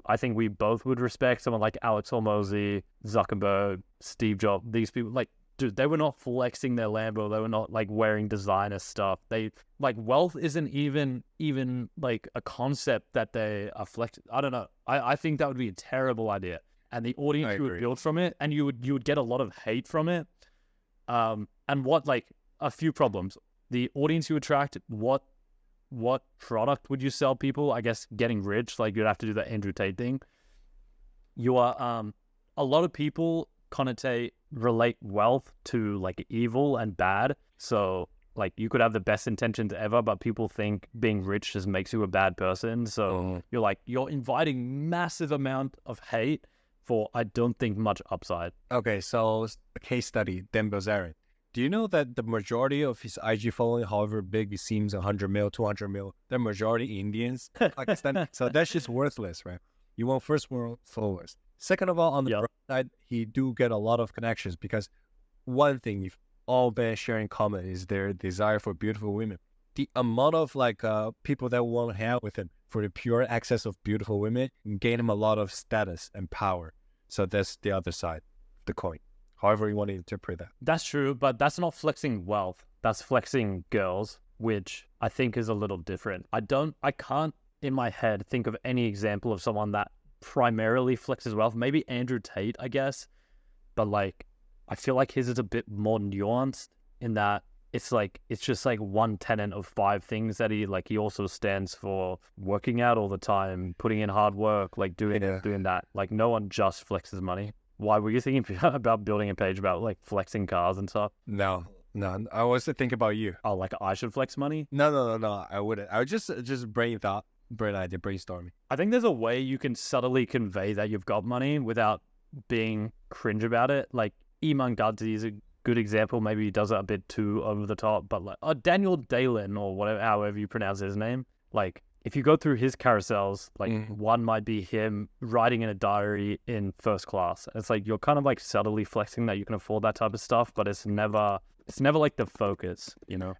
I think we both would respect, someone like Alex Hormozy, Zuckerberg, Steve Jobs, these people, like, dude, they were not flexing their Lambo. They were not like wearing designer stuff. They like wealth isn't even like a concept that they are flexing. I don't know. I think that would be a terrible idea. And the audience you would build from it, and you would get a lot of hate from it. And a few problems. The audience you attract, what product would you sell people? I guess getting rich, like you'd have to do the Andrew Tate thing. You are, a lot of people relate wealth to like evil and bad. So like you could have the best intentions ever, but people think being rich just makes you a bad person. So you're inviting massive amount of hate for, I don't think, much upside. Okay, so a case study, Dan Bilzerian. Do you know that the majority of his IG following, however big it seems, 100 mil, 200 mil, they're majority Indians, Pakistan. So that's just worthless, right? You want first world followers. Second of all, on the bright side, he do get a lot of connections because one thing you've all been sharing in common is their desire for beautiful women. The amount of people that want to hang out with him for the pure access of beautiful women gain him a lot of status and power. So that's the other side of the coin. However you want to interpret that. That's true, but that's not flexing wealth. That's flexing girls, which I think is a little different. I can't in my head think of any example of someone that primarily flexes wealth. Maybe Andrew Tate, I guess. But like, I feel like his is a bit more nuanced in that it's just like one tenet of 5 things that he also stands for working out all the time, putting in hard work, like doing that. Like no one just flexes money. Why were you thinking about building a page about like flexing cars and stuff? No. I was thinking about you. Oh, like I should flex money? No. I wouldn't. I would just brainstorming. I think there's a way you can subtly convey that you've got money without being cringe about it. Like Iman Gadzi is a good example. Maybe he does it a bit too over the top, but like Daniel Dalen or whatever, however you pronounce his name, like if you go through his carousels, like one might be him writing in a diary in first class. It's like you're kind of like subtly flexing that you can afford that type of stuff, but it's never like the focus, you know?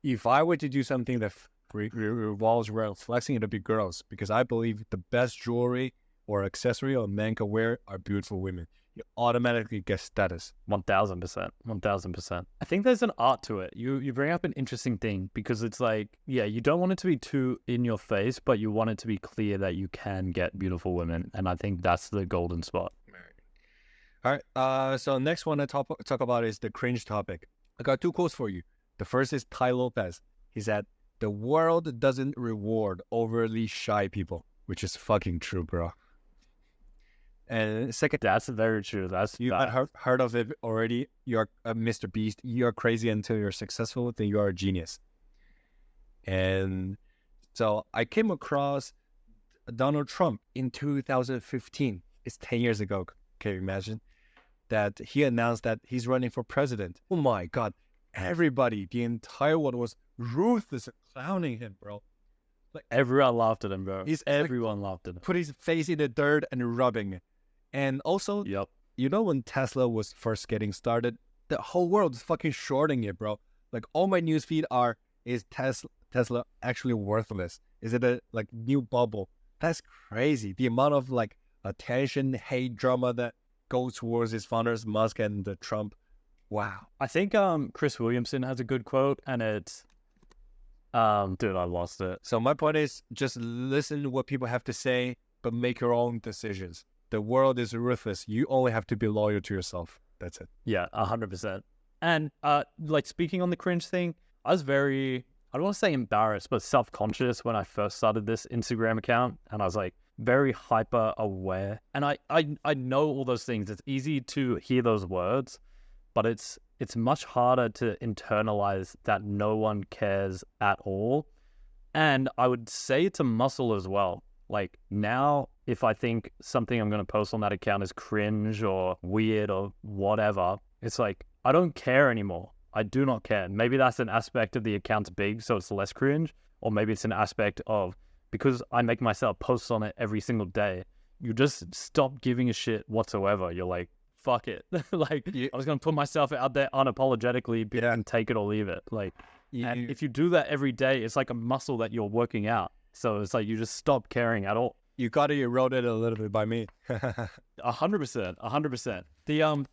If I were to do something that revolves around flexing, it'd be girls, because I believe the best jewelry or accessory a man can wear are beautiful women. You automatically get status. 1000%. I think there's an art to it. You bring up an interesting thing, because it's like, yeah, you don't want it to be too in your face, but you want it to be clear that you can get beautiful women. And I think that's the golden spot. All right. So next one I talk about is the cringe topic. I got 2 quotes for you. The first is Tai Lopez. He said, "The world doesn't reward overly shy people," which is fucking true, bro. And second, that's very true. You heard of it already. You're a Mr. Beast. You're crazy until you're successful. Then you are a genius. And so I came across Donald Trump in 2015. It's 10 years ago. Can you imagine? That he announced that he's running for president. Oh my God. Everybody, the entire world was ruthless clowning him, bro. Like everyone laughed at him, bro. Everyone laughed at him. Put his face in the dirt and rubbing it. And also, you know, when Tesla was first getting started, the whole world is fucking shorting it, bro. Like all my newsfeed is Tesla actually worthless? Is it a like new bubble? That's crazy. The amount of like attention, hate, drama that goes towards his founders, Musk and Trump. Wow. I think Chris Williamson has a good quote, and it's dude, I lost it. So my point is just listen to what people have to say, but make your own decisions. The world is ruthless. You only have to be loyal to yourself. That's it. Yeah, 100%. And like speaking on the cringe thing, I was very, I don't want to say embarrassed, but self-conscious when I first started this Instagram account, and I was like very hyper aware. And I know all those things. It's easy to hear those words, but it's much harder to internalize that no one cares at all. And I would say it's a muscle as well. Like now, if I think something I'm going to post on that account is cringe or weird or whatever, it's like, I don't care anymore. I do not care. Maybe that's an aspect of the account's big, so it's less cringe. Or maybe it's an aspect of, because I make myself posts on it every single day, you just stop giving a shit whatsoever. You're like, fuck it. Like, I was going to put myself out there unapologetically and take it or leave it. Like, and if you do that every day, it's like a muscle that you're working out. So it's like you just stop caring at all. You got to erode it a little bit by me. 100%. The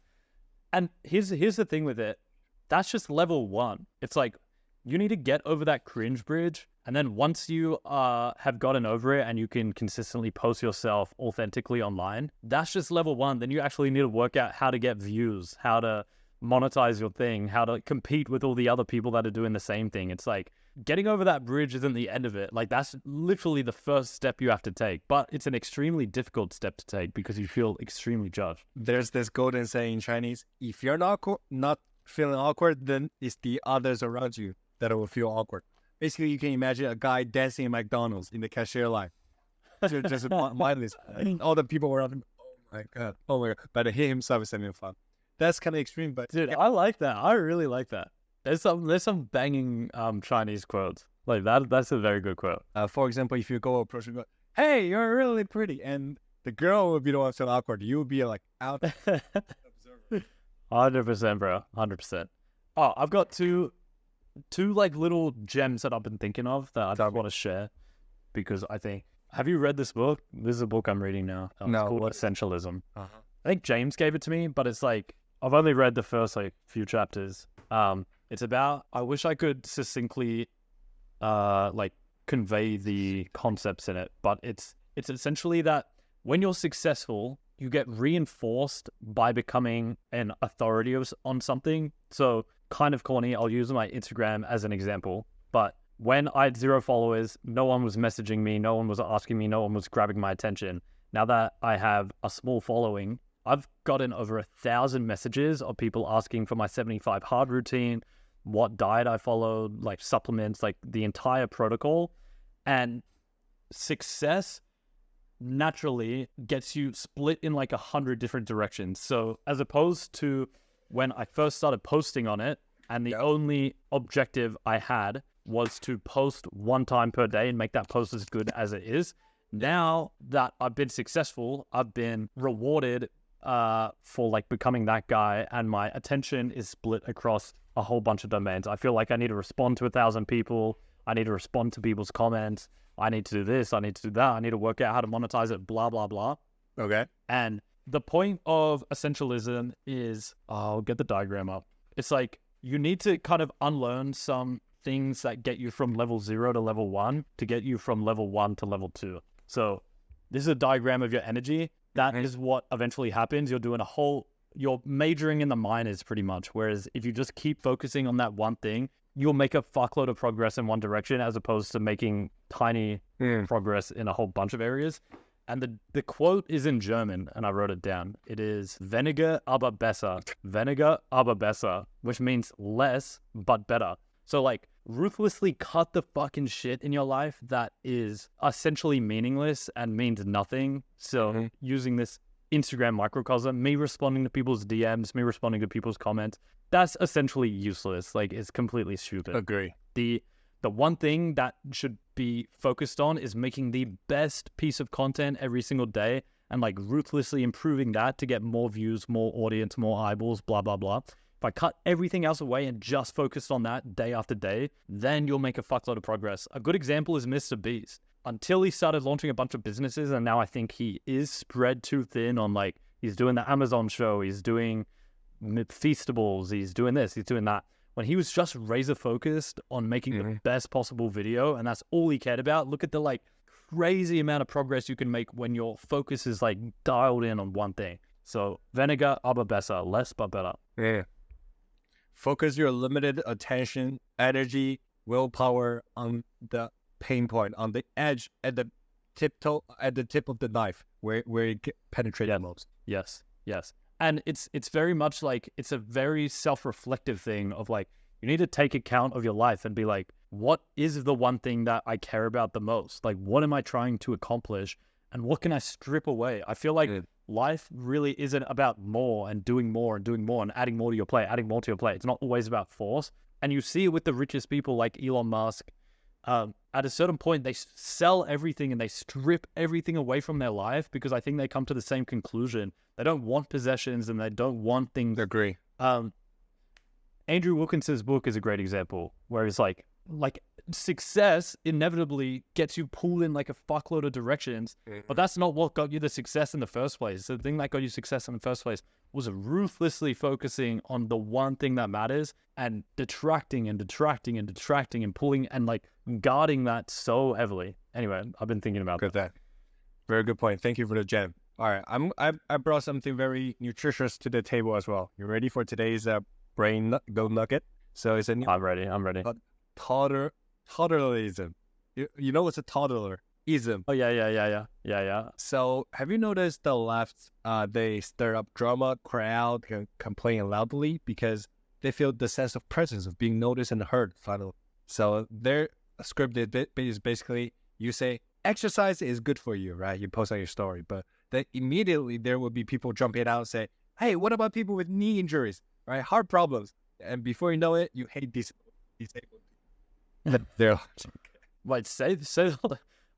and here's the thing with it. That's just level 1. It's like you need to get over that cringe bridge, and then once you have gotten over it and you can consistently post yourself authentically online, that's just level 1. Then you actually need to work out how to get views, how to monetize your thing, how to compete with all the other people that are doing the same thing. It's like getting over that bridge isn't the end of it. Like that's literally the first step you have to take, but it's an extremely difficult step to take because you feel extremely judged. There's this golden saying in Chinese: if you're not feeling awkward, then it's the others around you that will feel awkward. Basically, you can imagine a guy dancing in McDonald's in the cashier line, just mindless. All the people around him, oh my god. But he himself is having fun. That's kind of extreme, but dude, I like that. I really like that. There's some banging Chinese quotes like that. That's a very good quote. For example, if you go approach and go, "Hey, you're really pretty," and the girl will be the one feeling awkward, you will be like out. 100%, bro. 100%. Oh, I've got two like little gems that I've been thinking of that I just want to share because I think. Have you read this book? This is a book I'm reading now. No. It's called Essentialism. I think James gave it to me, but it's like I've only read the first like few chapters. It's about, I wish I could succinctly like convey the concepts in it, but it's essentially that when you're successful, you get reinforced by becoming an authority on something. So kind of corny, I'll use my Instagram as an example, but when I had 0 followers, no one was messaging me, no one was asking me, no one was grabbing my attention. Now that I have a small following, I've gotten over 1,000 messages of people asking for my 75 hard routine, what diet I followed, like supplements, like the entire protocol. And success naturally gets you split in like 100 different directions. So as opposed to when I first started posting on it, and the only objective I had was to post 1 time per day and make that post as good as it is. Now that I've been successful, I've been rewarded for like becoming that guy, and my attention is split across a whole bunch of domains. I feel like I need to respond to 1,000 people. I need to respond to people's comments. I need to do this. I need to do that. I need to work out how to monetize it, blah, blah, blah. Okay. And the point of essentialism is, I'll get the diagram up. It's like you need to kind of unlearn some things that get you from level 0 to level 1 to get you from level 1 to level 2. So this is a diagram of your energy. That is what eventually happens. You're majoring in the minors pretty much. Whereas if you just keep focusing on that one thing, you'll make a fuckload of progress in one direction as opposed to making tiny progress in a whole bunch of areas. And the quote is in German, and I wrote it down. It is weniger, aber besser. Weniger, aber besser, which means less, but better. So like ruthlessly cut the fucking shit in your life that is essentially meaningless and means nothing. So using this Instagram microcosm, me responding to people's DMs, me responding to people's comments, that's essentially useless. Like it's completely stupid. Agree. The one thing that should be focused on is making the best piece of content every single day and like ruthlessly improving that to get more views, more audience, more eyeballs, blah, blah, blah. If I cut everything else away and just focused on that day after day, then you'll make a fuckload of progress. A good example is Mr. Beast. Until he started launching a bunch of businesses, and now I think he is spread too thin on like, he's doing the Amazon show, he's doing Feastables, he's doing this, he's doing that. When he was just razor focused on making the best possible video, and that's all he cared about, look at the like crazy amount of progress you can make when your focus is like dialed in on one thing. So weniger, aber besser, less but better. Yeah. Focus your limited attention, energy, willpower on the pain point, on the edge, at the tip of the knife, where it penetrates the most. Yes. And it's very much like, it's a very self-reflective thing of like, you need to take account of your life and be like, what is the one thing that I care about the most? Like, what am I trying to accomplish? And what can I strip away? I feel like life really isn't about more and doing more and adding more to your plate, It's not always about force. And you see it with the richest people like Elon Musk. At a certain point, they sell everything and they strip everything away from their life because I think they come to the same conclusion. They don't want possessions and they don't want things. Agree. Andrew Wilkinson's book is a great example where it's like success inevitably gets you pulled in like a fuckload of directions, but that's not what got you the success in the first place. The thing that got you success in the first place was ruthlessly focusing on the one thing that matters and detracting and pulling and like guarding that so heavily. Anyway, I've been thinking about that. Very good point. Thank you for the gem. All right, I brought something very nutritious to the table as well. You ready for today's brain gold nugget? So it's I'm ready. Toddlerism. You know what's a toddlerism? Oh yeah. So have you noticed the left? They stir up drama, cry out, complain loudly because they feel the sense of presence of being noticed and heard. Finally, so their script is basically you say exercise is good for you, right? You post on your story, but then immediately there will be people jumping out and say, "Hey, what about people with knee injuries, right? Heart problems?" And before you know it, you hate disabled people. They're wait, say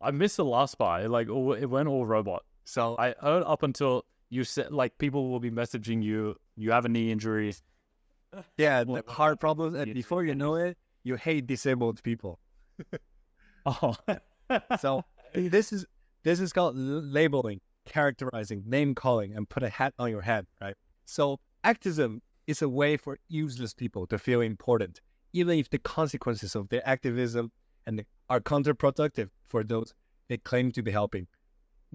I missed the last part. It went all robot. So I heard up until you said like people will be messaging you. You have a knee injury. Yeah, the heart problems, and before you know it, you hate disabled people. Oh, so this is called labeling. characterizing, name calling, and put a hat on your head, right? So activism is a way for useless people to feel important, even if the consequences of their activism are counterproductive for those they claim to be helping,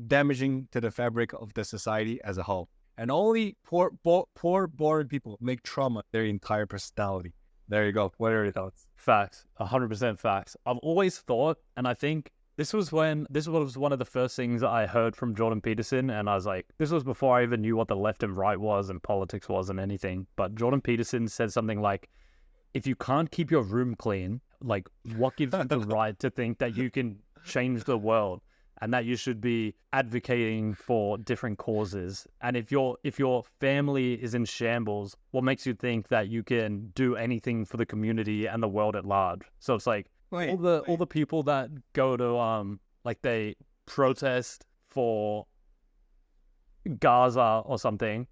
damaging to the fabric of the society as a whole. And only poor, boring people make trauma their entire personality. There you go. What are your thoughts? Facts, 100% facts. I've always thought, and I think this was one of the first things I heard from Jordan Peterson, and I was like, this was before I even knew what the left and right was and politics was and anything. But Jordan Peterson said something like, if you can't keep your room clean, like, what gives you the right to think that you can change the world and that you should be advocating for different causes? And if your family is in shambles, what makes you think that you can do anything for the community and the world at large? So it's like, all the people that go to like they protest for Gaza or something,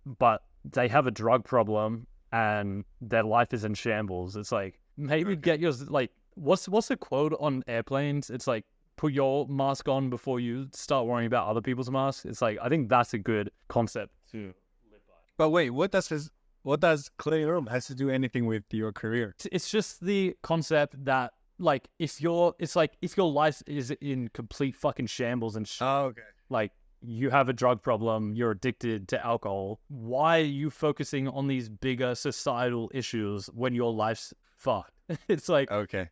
but they have a drug problem and their life is in shambles. It's like, maybe get your, like, what's the quote on airplanes? It's like, put your mask on before you start worrying about other people's masks. It's like, I think that's a good concept to live by. But wait, what does cleaning room has to do anything with your career? It's just the concept that, like, if your life is in complete fucking shambles and okay. like, you have a drug problem, you're addicted to alcohol, why are you focusing on these bigger societal issues when your life's fucked? It's like, okay.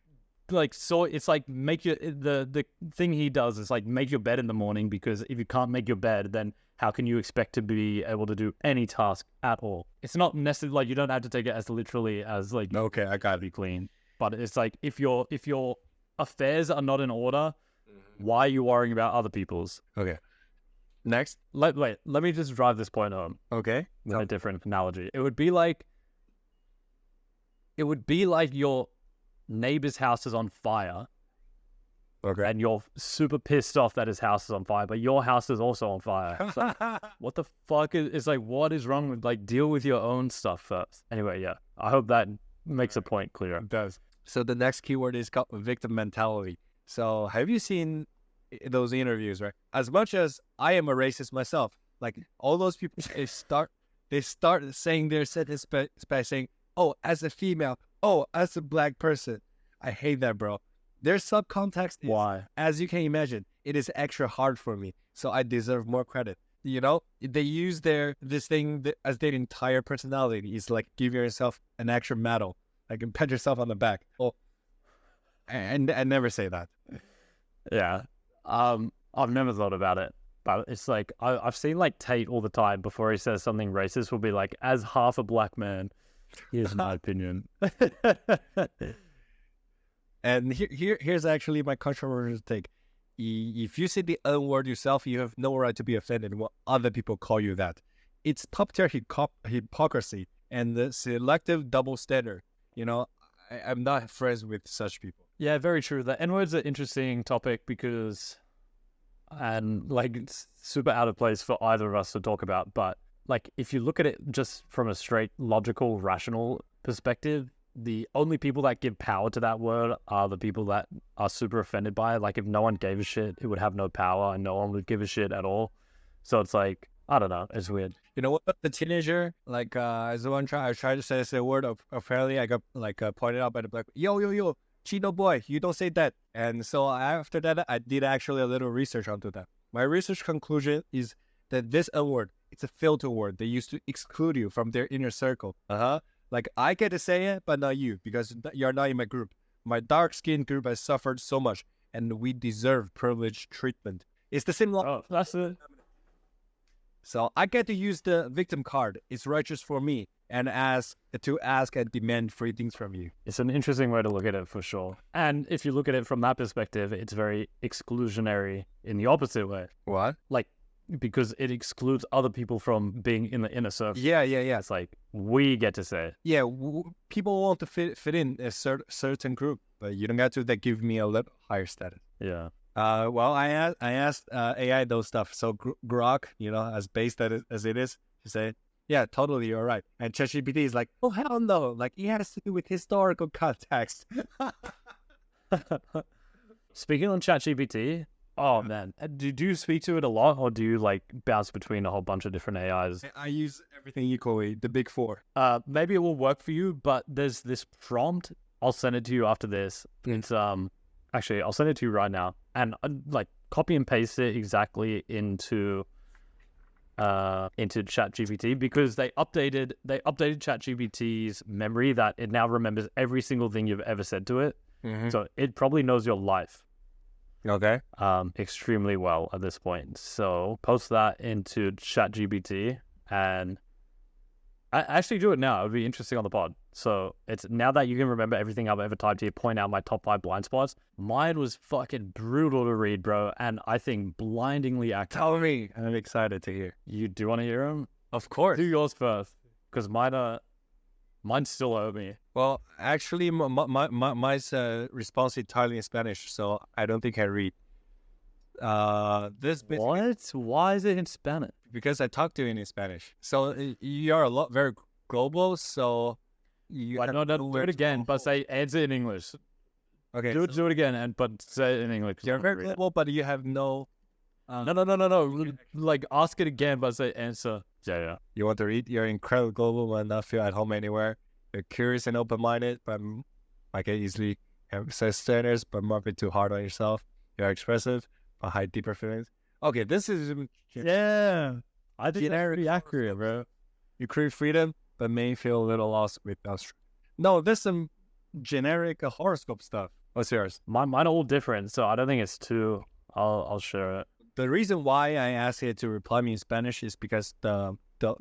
Like, so it's like, the thing he does is like, make your bed in the morning, because if you can't make your bed, then how can you expect to be able to do any task at all? It's not necessarily like, you don't have to take it as literally as like, okay, I got be clean. But it's like, if your affairs are not in order, why are you worrying about other people's? Okay. Next. Let me just drive this point home. Okay. With a different analogy. It would be like your neighbor's house is on fire. Okay. And you're super pissed off that his house is on fire, but your house is also on fire. It's like, what the fuck is like, what is wrong with, like, deal with your own stuff first. Anyway, yeah. I hope that makes a point clear. It does. So the next keyword is called victim mentality. So have you seen those interviews, right? As much as I am a racist myself, like, all those people, they start saying their sentence by saying, oh, as a female, oh, as a black person. I hate that, bro. Their subcontext is, why? As you can imagine, it is extra hard for me, so I deserve more credit. You know, they use this thing as their entire personality. It's like, give yourself an extra medal, like, and pat yourself on the back. Oh, and I never say that. Yeah. I've never thought about it, but it's like, I've seen, like, Tate all the time before he says something racist will be like, as half a black man, here's my opinion. And here's actually my controversial take. If you say the N word yourself, you have no right to be offended when other people call you that. It's top-tier hypocrisy and the selective double standard. You know, I'm not friends with such people. Yeah, very true. The N-word's an interesting topic because, and like, it's super out of place for either of us to talk about, but like, if you look at it just from a straight logical, rational perspective, the only people that give power to that word are the people that are super offended by it. Like, if no one gave a shit, it would have no power and no one would give a shit at all. So it's like, I don't know, it's weird. You know what? The teenager, like, as the one I tried to say the word of apparently I got, like, pointed out by the black, yo, Chino boy, you don't say that. And so after that, I did actually a little research onto that. My research conclusion is that this N word, it's a filter word they used to exclude you from their inner circle. Like, I get to say it, but not you, because you're not in my group. My dark-skinned group has suffered so much, and we deserve privileged treatment. It's the same. Oh, that's it. So I get to use the victim card. It's righteous for me, and ask and demand free things from you. It's an interesting way to look at it, for sure. And if you look at it from that perspective, it's very exclusionary in the opposite way. What? Like, because it excludes other people from being in the inner circle. Yeah. It's like, we get to say it. Yeah, people want to fit in a certain group, but you don't get to. That give me a little higher status. Yeah. Well, I asked AI those stuff. So Grok, you know, as based as it is, to say, yeah, totally, you're right. And ChatGPT is like, oh, hell no. Like, it has to do with historical context. Speaking on ChatGPT, Oh man, do you speak to it a lot, or do you like bounce between a whole bunch of different AIs? I use everything equally, the big four. Maybe it will work for you, but there's this prompt. I'll send it to you after this. It's actually I'll send it to you right now, and like copy and paste it exactly into ChatGPT, because they updated ChatGPT's memory that it now remembers every single thing you've ever said to it. So it probably knows your life Okay. extremely well at this point. So post that into ChatGPT and I actually do it now. It would be interesting on the pod. So it's now that you can remember everything I've ever typed here, point out my top 5 blind spots. Mine was fucking brutal to read, bro, and I think blindingly accurate. Tell me. I'm excited to hear. You do want to hear them? Of course. Do yours first, because mine still owe me. Well, actually, mine's response entirely in Spanish, so I don't think I read. This bit What? Why is it in Spanish? because I talk to you in Spanish. So you are a lot very global. So you Why have no, to do learn it to again, but follow. say answer in English. Okay. Do it again, but say it in English. You're very global, but you have no. No. Like ask it again, but say answer. Yeah. You want to read? You're incredibly global and not feel at home anywhere. You're curious and open-minded, but I can easily emphasize standards, but not be too hard on yourself. You're expressive, but hide deeper feelings. Okay, this is Yeah. I think that's pretty accurate, bro. you crave freedom, but may feel a little lost without. No, there's some generic horoscope stuff. What's yours? Mine are all different, so I don't think it's too. I'll share it. The reason why I asked it to reply me in Spanish is because the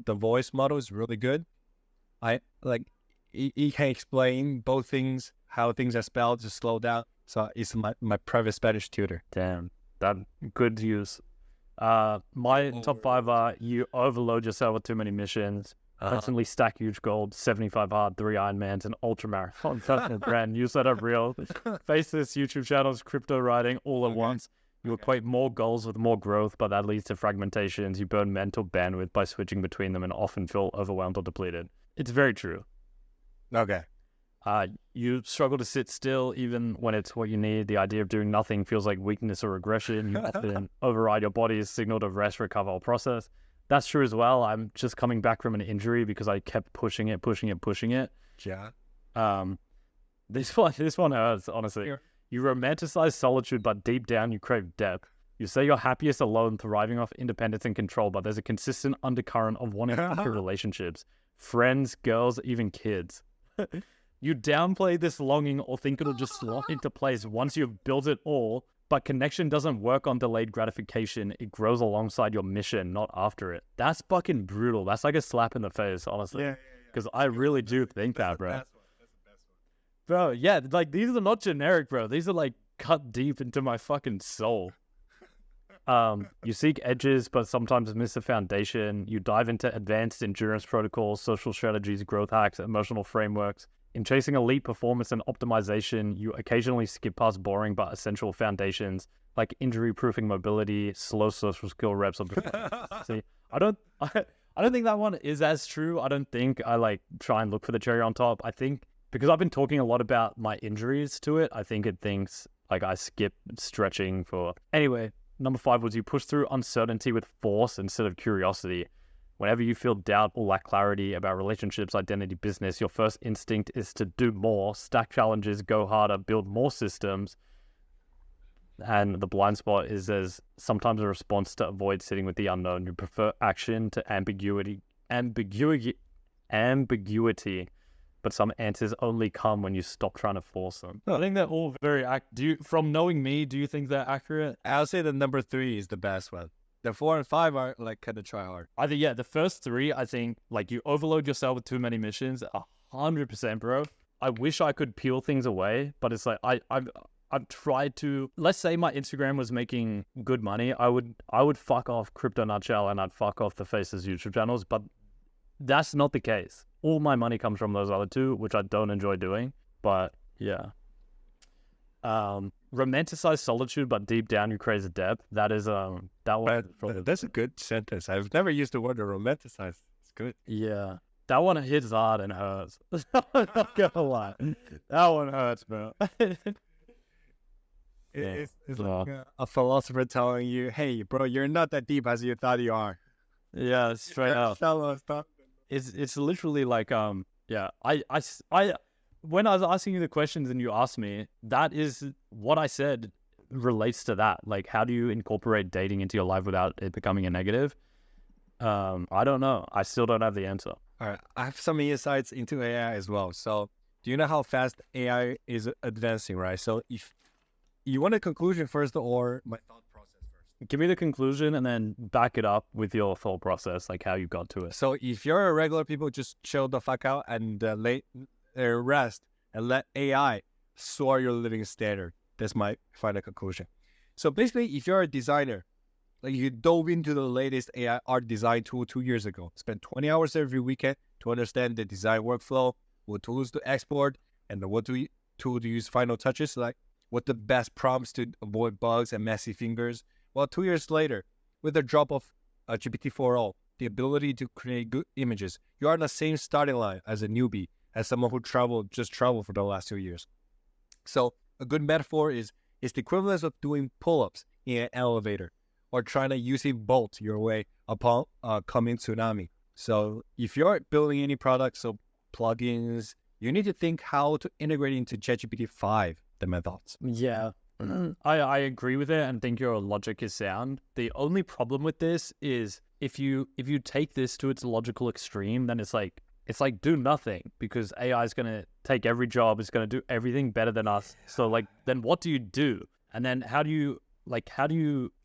voice model is really good. I like he can explain both things, how things are spelled to slow down. So it's my private Spanish tutor. Damn, that good use. My top 5 are: you overload yourself with too many missions, constantly stack huge gold, 75 hard, 3 Ironmans, and ultramarathon. Personal brand, use that up real. Face this YouTube channels, crypto writing all at once. You equate more goals with more growth, but that leads to fragmentations. You burn mental bandwidth by switching between them and often feel overwhelmed or depleted. It's very true. Okay. You struggle to sit still even when it's what you need. The idea of doing nothing feels like weakness or regression. You often override your body's signal to rest, recover, or process. That's true as well. I'm just coming back from an injury because I kept pushing it. Yeah. This one hurts, honestly. Here. You romanticize solitude, but deep down you crave depth. You say you're happiest alone, thriving off independence and control, but there's a consistent undercurrent of wanting deeper relationships. Friends, girls, even kids. You downplay this longing or think it'll just slot into place once you've built it all, but connection doesn't work on delayed gratification. It grows alongside your mission, not after it. That's fucking brutal. That's like a slap in the face, honestly. Yeah. Because I really do think that, bro. Bro, yeah, like these are not generic, bro. These are like cut deep into my fucking soul. You seek edges, but sometimes miss the foundation. You dive into advanced endurance protocols, social strategies, growth hacks, emotional frameworks. In chasing elite performance and optimization, you occasionally skip past boring but essential foundations like injury-proofing mobility, slow social skill reps. See, I don't think that one is as true. I don't think I like try and look for the cherry on top. I think because I've been talking a lot about my injuries to it, I think it thinks like I skip stretching for. Anyway, number 5 was you push through uncertainty with force instead of curiosity. Whenever you feel doubt or lack clarity about relationships, identity, business, your first instinct is to do more, stack challenges, go harder, build more systems. And the blind spot is as sometimes a response to avoid sitting with the unknown. You prefer action to ambiguity, but some answers only come when you stop trying to force them. I think they're all very from knowing me, do you think they're accurate? I'll say the number 3 is the best one. The 4 and 5 are like kind of try hard. I think, yeah, the first 3, I think, like you overload yourself with too many missions, 100%, bro. I wish I could peel things away, but it's like I've tried to. Let's say my Instagram was making good money, I would fuck off Crypto Nutshell and I'd fuck off the Faces YouTube channels, but that's not the case. All my money comes from those other 2, which I don't enjoy doing. But yeah. Romanticize solitude, but deep down you crave depth. That is that one. That's a good sentence. I've never used the word to romanticize. It's good. Yeah, that one hits hard and hurts. I'm not gonna lie, that one hurts, bro. It's Yeah. like a philosopher telling you, "Hey, bro, you're not that deep as you thought you are." Yeah, straight up. Shallow stuff. It's literally like yeah. When I was asking you the questions and you asked me, that is what I said relates to that. Like, how do you incorporate dating into your life without it becoming a negative? I don't know. I still don't have the answer. All right, I have some insights into AI as well. So, do you know how fast AI is advancing, right? So, if you want a conclusion first or my thought process first. Give me the conclusion and then back it up with your thought process, like how you got to it. So, if you're a regular people, just chill the fuck out and rest and let AI soar your living standard. That's my final conclusion. So, basically, if you're a designer, like you dove into the latest AI art design tool 2 years ago, spend 20 hours every weekend to understand the design workflow, what tools to export, and what tool to use final touches, like what the best prompts to avoid bugs and messy fingers. Well, 2 years later, with the drop of GPT-4o, the ability to create good images, you are on the same starting line as a newbie, as someone who just traveled for the last 2 years. So a good metaphor is the equivalent of doing pull-ups in an elevator, or trying to Usain Bolt your way upon coming tsunami. So if you're building any products or plugins, you need to think how to integrate into ChatGPT 5, the methods. Yeah. I agree with it and think your logic is sound. The only problem with this is if you take this to its logical extreme, then it's like do nothing, because AI is going to take every job, it's going to do everything better than us. So like, then what do you do? And then how do you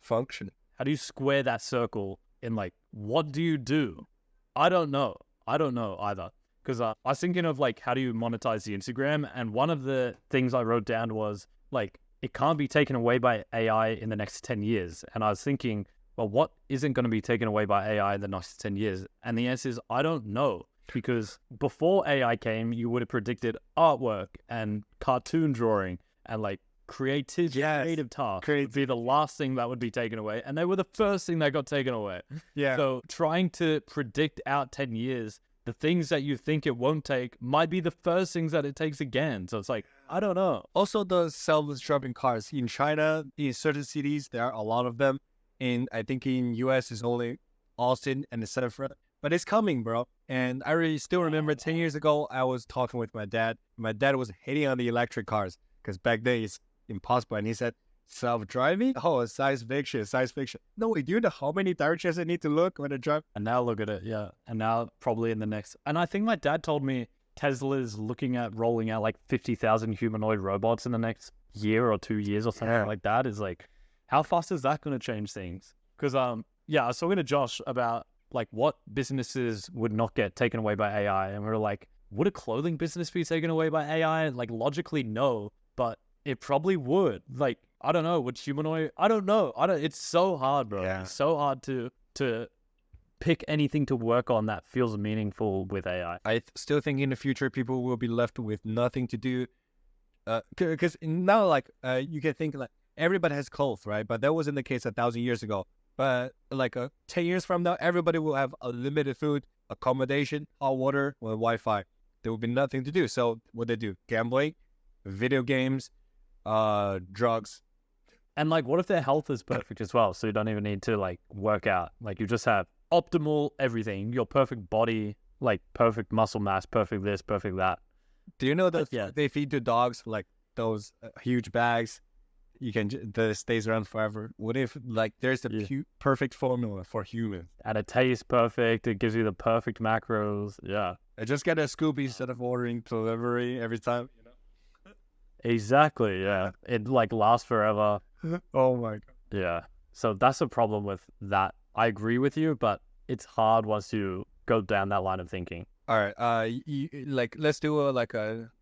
Function. How do you square that circle in like, what do you do? I don't know either. Because I was thinking of like, how do you monetize the Instagram? And one of the things I wrote down was like, it can't be taken away by AI in the next 10 years. And I was thinking, well, what isn't going to be taken away by AI in the next 10 years? And the answer is, I don't know. Because before AI came, you would have predicted artwork and cartoon drawing and like creative tasks would be the last thing that would be taken away. And they were the first thing that got taken away. Yeah. So trying to predict out 10 years, the things that you think it won't take might be the first things that it takes again. So it's like, I don't know. Also, the self-driving cars in China, in certain cities, there are a lot of them. I think in US, it's only Austin and etc. But it's coming, bro. And I still remember 10 years ago, I was talking with my dad. My dad was hating on the electric cars because back then it's impossible. And he said, self-driving? Oh, it's science fiction. No, wait, do you know how many directions I need to look when I drive? And now look at it, yeah. And now probably in the next... And I think my dad told me Tesla's looking at rolling out like 50,000 humanoid robots in the next year or 2 years or something like that. Is like, how fast is that going to change things? Because, I was talking to Josh about like what businesses would not get taken away by AI. And we were like, would a clothing business be taken away by AI? Like logically, no, but it probably would. Like, I don't know, would humanoid, I don't know. It's so hard, bro. Yeah. It's so hard to pick anything to work on that feels meaningful with AI. I still think in the future, people will be left with nothing to do. Because now, like, you can think like everybody has clothes, right? But that wasn't the case 1,000 years ago. But like 10 years from now, everybody will have unlimited food, accommodation, hot water, or Wi-Fi. There will be nothing to do. So what they do? Gambling, video games, drugs. And like, what if their health is perfect as well? So you don't even need to like work out. Like you just have optimal everything, your perfect body, like perfect muscle mass, perfect this, perfect that. Do you know that Yeah. they feed to dogs like those huge bags? You can that stays around forever. What if like there's a perfect formula for humans? And it tastes perfect. It gives you the perfect macros. Yeah, I just get a scoop instead of ordering delivery every time. You know? exactly. Yeah, it like lasts forever. Oh my god. Yeah. So that's a problem with that. I agree with you, but it's hard once you go down that line of thinking. All right. Like let's do like a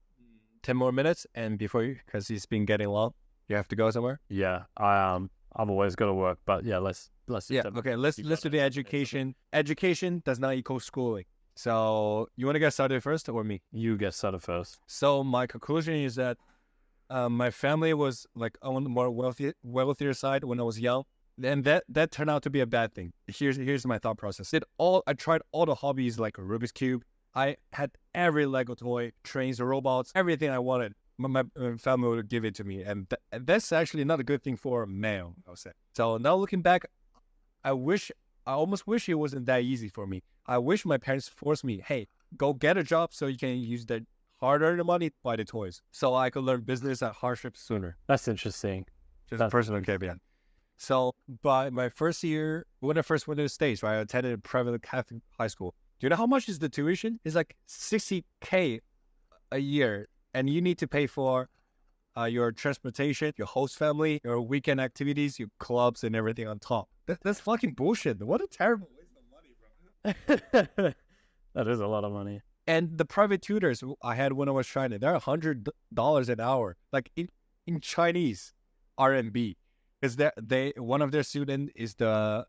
10 more minutes, and because it's been getting long. You have to go somewhere? Yeah, I've always got to work, but yeah, let's Yeah, okay, let's do the education. Education does not equal schooling. So you want to get started first or me? You get started first. So my conclusion is that my family was like on the more wealthier side when I was young, and that turned out to be a bad thing. Here's my thought process. I tried all the hobbies like a Rubik's Cube. I had every Lego toy, trains, robots, everything I wanted. my family would give it to me, and that's actually not a good thing for a male, I'll say. So now looking back, I almost wish it wasn't that easy for me. I wish my parents forced me, hey, go get a job so you can use the hard-earned money to buy the toys, so I could learn business and hardship sooner. That's interesting. Just a personal caveat. So by my first year, when I first went to the States, right, I attended a private Catholic high school. Do you know how much is the tuition? It's like $60K a year, and you need to pay for your transportation, your host family, your weekend activities, your clubs, and everything on top. That's fucking bullshit. What a terrible waste of money, bro. That is a lot of money. And the private tutors I had when I was China, they're $100 an hour, like in Chinese RMB. Because one of their students is the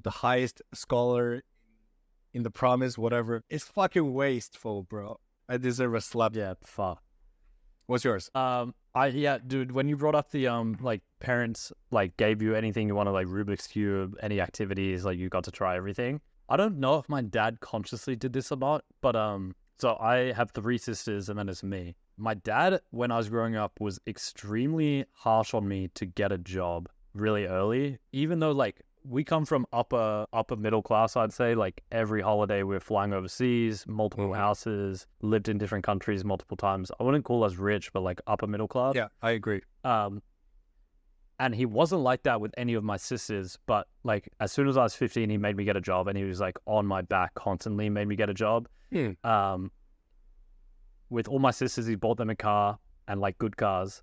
highest scholar in the province, whatever. It's fucking wasteful, bro. I deserve a slap. Yeah, fuck. What's yours? Dude, when you brought up the like parents like gave you anything you wanted, like Rubik's Cube, any activities, like you got to try everything. I don't know if my dad consciously did this or not, but so I have 3 sisters and then it's me. My dad, when I was growing up, was extremely harsh on me to get a job really early, even though like we come from upper middle class, I'd say. Like every holiday we're flying overseas, multiple houses, lived in different countries multiple times. I wouldn't call us rich, but like upper middle class. Yeah, I agree. And he wasn't like that with any of my sisters, but like as soon as I was 15, he made me get a job, and he was like on my back constantly, made me get a job. With all my sisters, he bought them a car, and like good cars,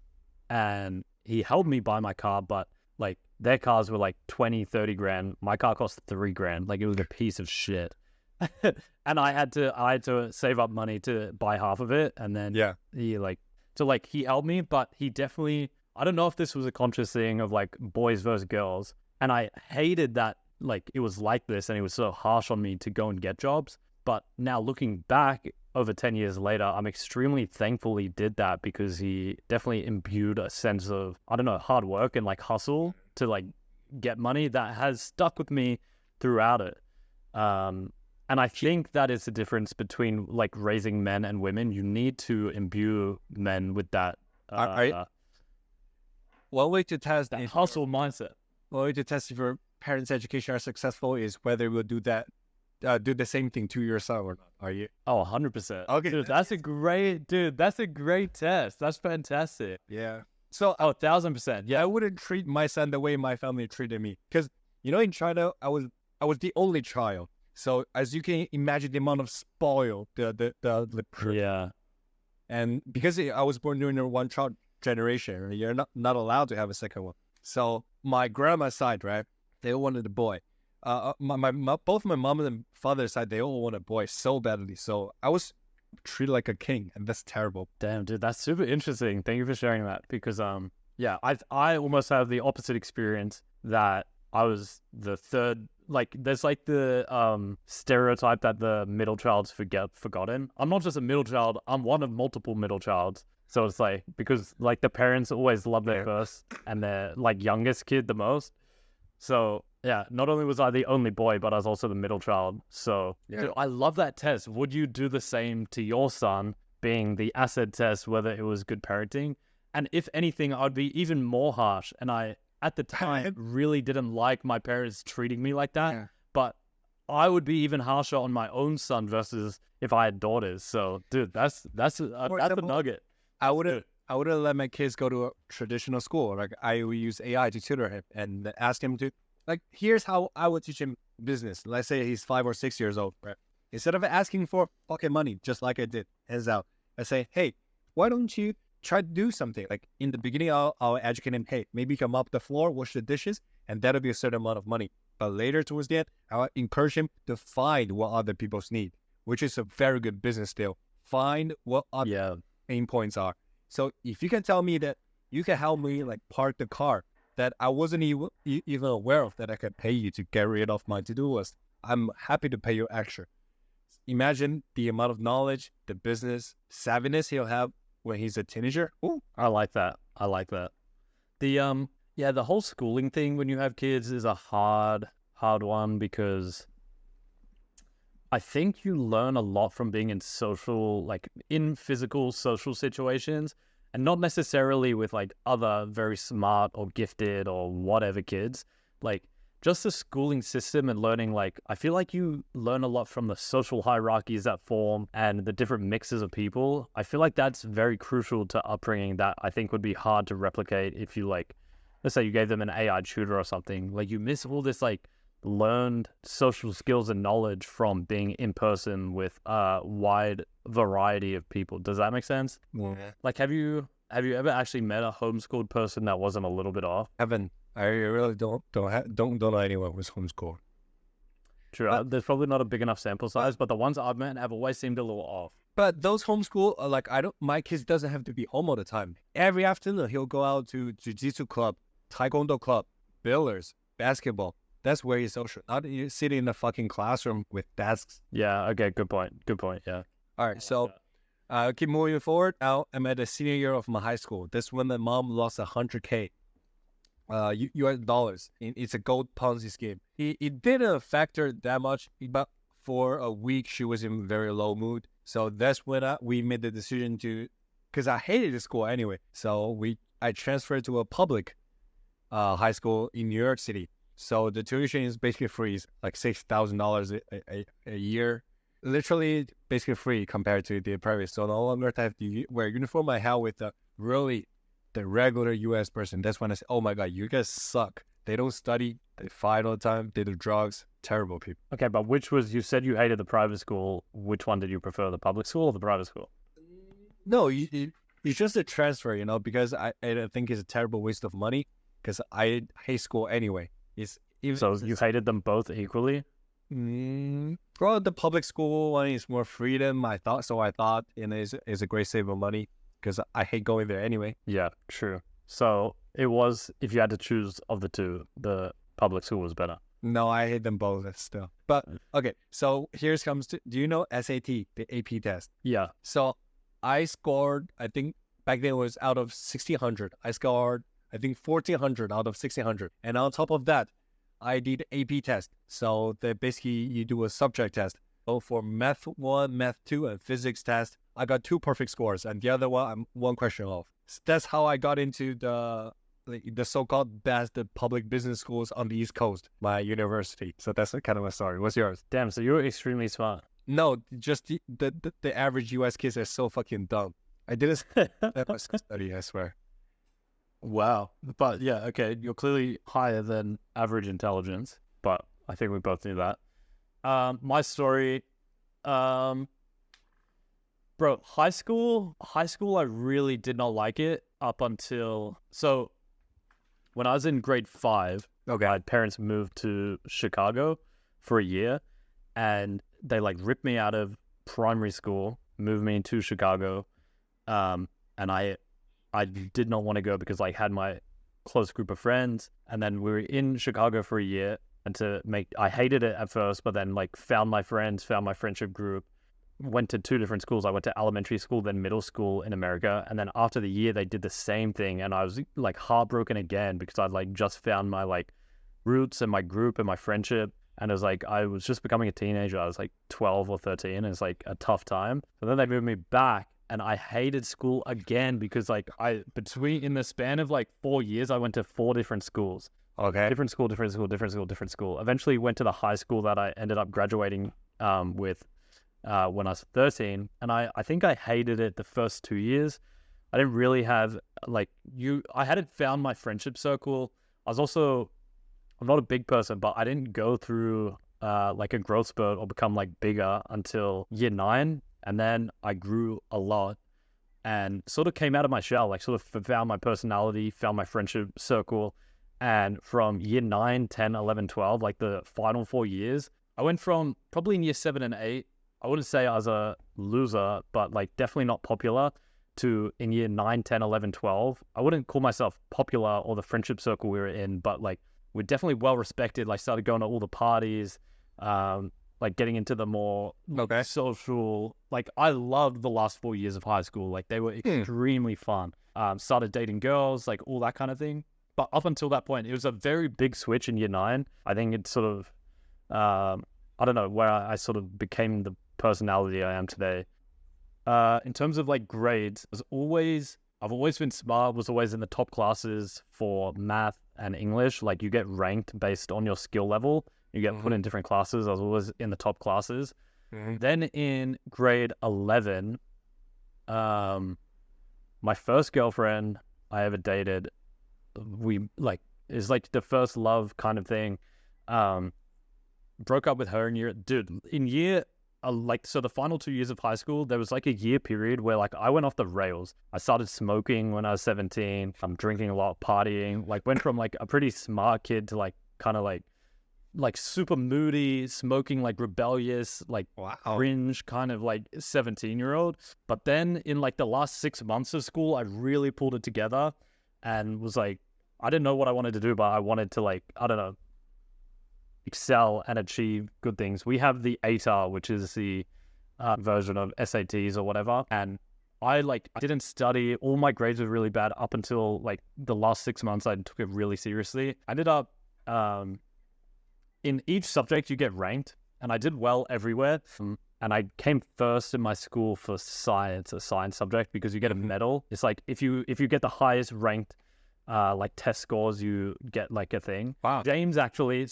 and he helped me buy my car, but like their cars were like 20, 30 grand. My car cost 3 grand. Like it was a piece of shit. And I had to save up money to buy half of it. And then he helped me, but he definitely, I don't know if this was a conscious thing of like boys versus girls. And I hated that like it was like this, and he was so harsh on me to go and get jobs. But now looking back over 10 years later, I'm extremely thankful he did that, because he definitely imbued a sense of, I don't know, hard work and like hustle to like get money that has stuck with me throughout it. And I think that is the difference between like raising men and women. You need to imbue men with that. One way to test that hustle mindset. One way to test if your parents' education are successful is whether we'll do that. Do the same thing to your son or not? Are you? Oh, 100%. Okay, dude, that's a great test. That's fantastic. Yeah. So, 1,000%. Yeah, I wouldn't treat my son the way my family treated me, because in China, I was the only child. So, as you can imagine, the amount of spoil, yeah. And because I was born during the one-child generation, you're not allowed to have a second one. So, my grandma's side, right? They all wanted a boy. Both my mom and father's side, they all want a boy so badly. So I was treated like a king, and that's terrible. Damn, dude, that's super interesting. Thank you for sharing that, because I almost have the opposite experience, that I was the third. Like there's like the stereotype that the middle child's forgotten. I'm not just a middle child. I'm one of multiple middle childs. So it's like, because like the parents always love their first and their like youngest kid the most. So yeah, not only was I the only boy, but I was also the middle child. So dude, I love that test. Would you do the same to your son, being the acid test, whether it was good parenting? And if anything, I'd be even more harsh. And I, at the time, really didn't like my parents treating me like that. Yeah. But I would be even harsher on my own son versus if I had daughters. So dude, that's a nugget. I wouldn't let my kids go to a traditional school. Like I would use AI to tutor him and ask him to, like, here's how I would teach him business. Let's say he's 5 or 6 years old, right? Instead of asking for pocket money, just like I did, hands out, I say, hey, why don't you try to do something? Like in the beginning, I'll educate him, hey, maybe you can mop the floor, wash the dishes, and that'll be a certain amount of money. But later towards the end, I'll encourage him to find what other people's need, which is a very good business deal. Find what other pain points are. So if you can tell me that you can help me like park the car that I wasn't even aware of, that I could pay you to get rid of my to-do list, I'm happy to pay you extra. Imagine the amount of knowledge, the business savviness he'll have when he's a teenager. Ooh. I like that. The whole schooling thing when you have kids is a hard one, because I think you learn a lot from being in in physical social situations, and not necessarily with like other very smart or gifted or whatever kids. Like just the schooling system and learning, like I feel like you learn a lot from the social hierarchies that form and the different mixes of people. I feel like that's very crucial to upbringing that I think would be hard to replicate if you like, let's say you gave them an AI tutor or something. Like you miss all this like learned social skills and knowledge from being in person with a wide variety of people. Does that make sense? Yeah. Like, have you ever actually met a homeschooled person that wasn't a little bit off? Haven't. I really don't know anyone who's homeschooled. True. There's probably not a big enough sample size, but the ones I've met have always seemed a little off. But those homeschool, like my kids doesn't have to be home all the time. Every afternoon he'll go out to jiu-jitsu club, taekwondo club, billiards, basketball. That's where he's social. Not you sitting in a fucking classroom with desks. Yeah. Okay. Good point. Yeah. All right. So, keep moving forward. Now I'm at the senior year of my high school. This when my mom lost $100K, US dollars. It's a gold Ponzi scheme. It didn't factor that much, but for a week she was in very low mood. So that's when we made the decision to, because I hated the school anyway. So I transferred to a public high school in New York City. So the tuition is basically free. It's like $6,000 a year. Literally basically free compared to the private. So no longer have to wear uniform. I have with the regular US person. That's when I say, oh my God, you guys suck. They don't study. They fight all the time. They do drugs. Terrible people. Okay, but you said you hated the private school. Which one did you prefer, the public school or the private school? No, it's just a transfer, because I think it's a terrible waste of money because I hate school anyway. So you hated them both equally? Well, the public school one is more freedom. I thought, is a great save of money because I hate going there anyway. Yeah, true. So it was, if you had to choose of the two, the public school was better. No, I hate them both still. But okay, so do you know SAT, the AP test? Yeah. So I scored, I think back then it was out of 1,600. I scored, I think 1,400 out of 1,600. And on top of that, I did AP test. So basically you do a subject test. So for math 1, math 2, and physics test, I got 2 perfect scores. And the other one, I'm 1 question off. So that's how I got into the so-called best public business schools on the East Coast, my university. So that's kind of my story. What's yours? Damn, so you're extremely smart. No, just the average US kids are so fucking dumb. I didn't that much study, I swear. Wow. But yeah, okay, you're clearly higher than average intelligence, but I think we both knew that. My story, bro, high school, I really did not like it up until, so when I was in grade 5, my parents moved to Chicago for a year, and they like ripped me out of primary school, moved me into Chicago, and I did not want to go because I had my close group of friends, and then we were in Chicago for a year, and I hated it at first, but then like found my friends, found my friendship group, went to 2 different schools. I went to elementary school, then middle school in America, and then after the year they did the same thing, and I was like heartbroken again because I'd like just found my like roots and my group and my friendship, and it was like I was just becoming a teenager. I was like 12 or 13, and it's like a tough time. So then they moved me back, and I hated school again because like in the span of like 4 years, I went to 4 different schools. Okay. Different school. Eventually went to the high school that I ended up graduating with when I was 13. And I think I hated it the first 2 years. I didn't really have I hadn't found my friendship circle. I'm not a big person, but I didn't go through like a growth spurt or become like bigger until year 9. And then I grew a lot and sort of came out of my shell, like sort of found my personality, found my friendship circle. And from year 9, 10, 11, 12, like the final 4 years, I went from probably in year 7 and 8, I wouldn't say I was a loser, but like definitely not popular, to in year 9, 10, 11, 12. I wouldn't call myself popular or the friendship circle we were in, but like we're definitely well respected, like started going to all the parties, like getting into the more social, like I loved the last 4 years of high school. Like they were extremely fun. Started dating girls, like all that kind of thing. But up until that point, it was a very big switch in year 9. I think it sort of I don't know, where I sort of became the personality I am today. In terms of like grades, I've always been smart, was always in the top classes for math and English. Like you get ranked based on your skill level. You get put in different classes. I was always in the top classes. Then in grade 11, my first girlfriend I ever dated, is like the first love kind of thing. Broke up with her so the final 2 years of high school, there was like a year period where like I went off the rails. I started smoking when I was 17. I'm drinking a lot, partying, like went from like a pretty smart kid to like kind of like super moody, smoking, like rebellious, like cringe kind of like 17-year-old. But then in like the last 6 months of school, I really pulled it together and was like, I didn't know what I wanted to do, but I wanted to like, I don't know, excel and achieve good things. We have the ATAR, which is the version of SATs or whatever. And I didn't study. All my grades were really bad up until like the last 6 months. I took it really seriously. I ended up, in each subject you get ranked, and I did well everywhere. And I came first in my school for science, a science subject, because you get a medal. It's like if you get the highest ranked like test scores, you get like a thing. Wow. James actually,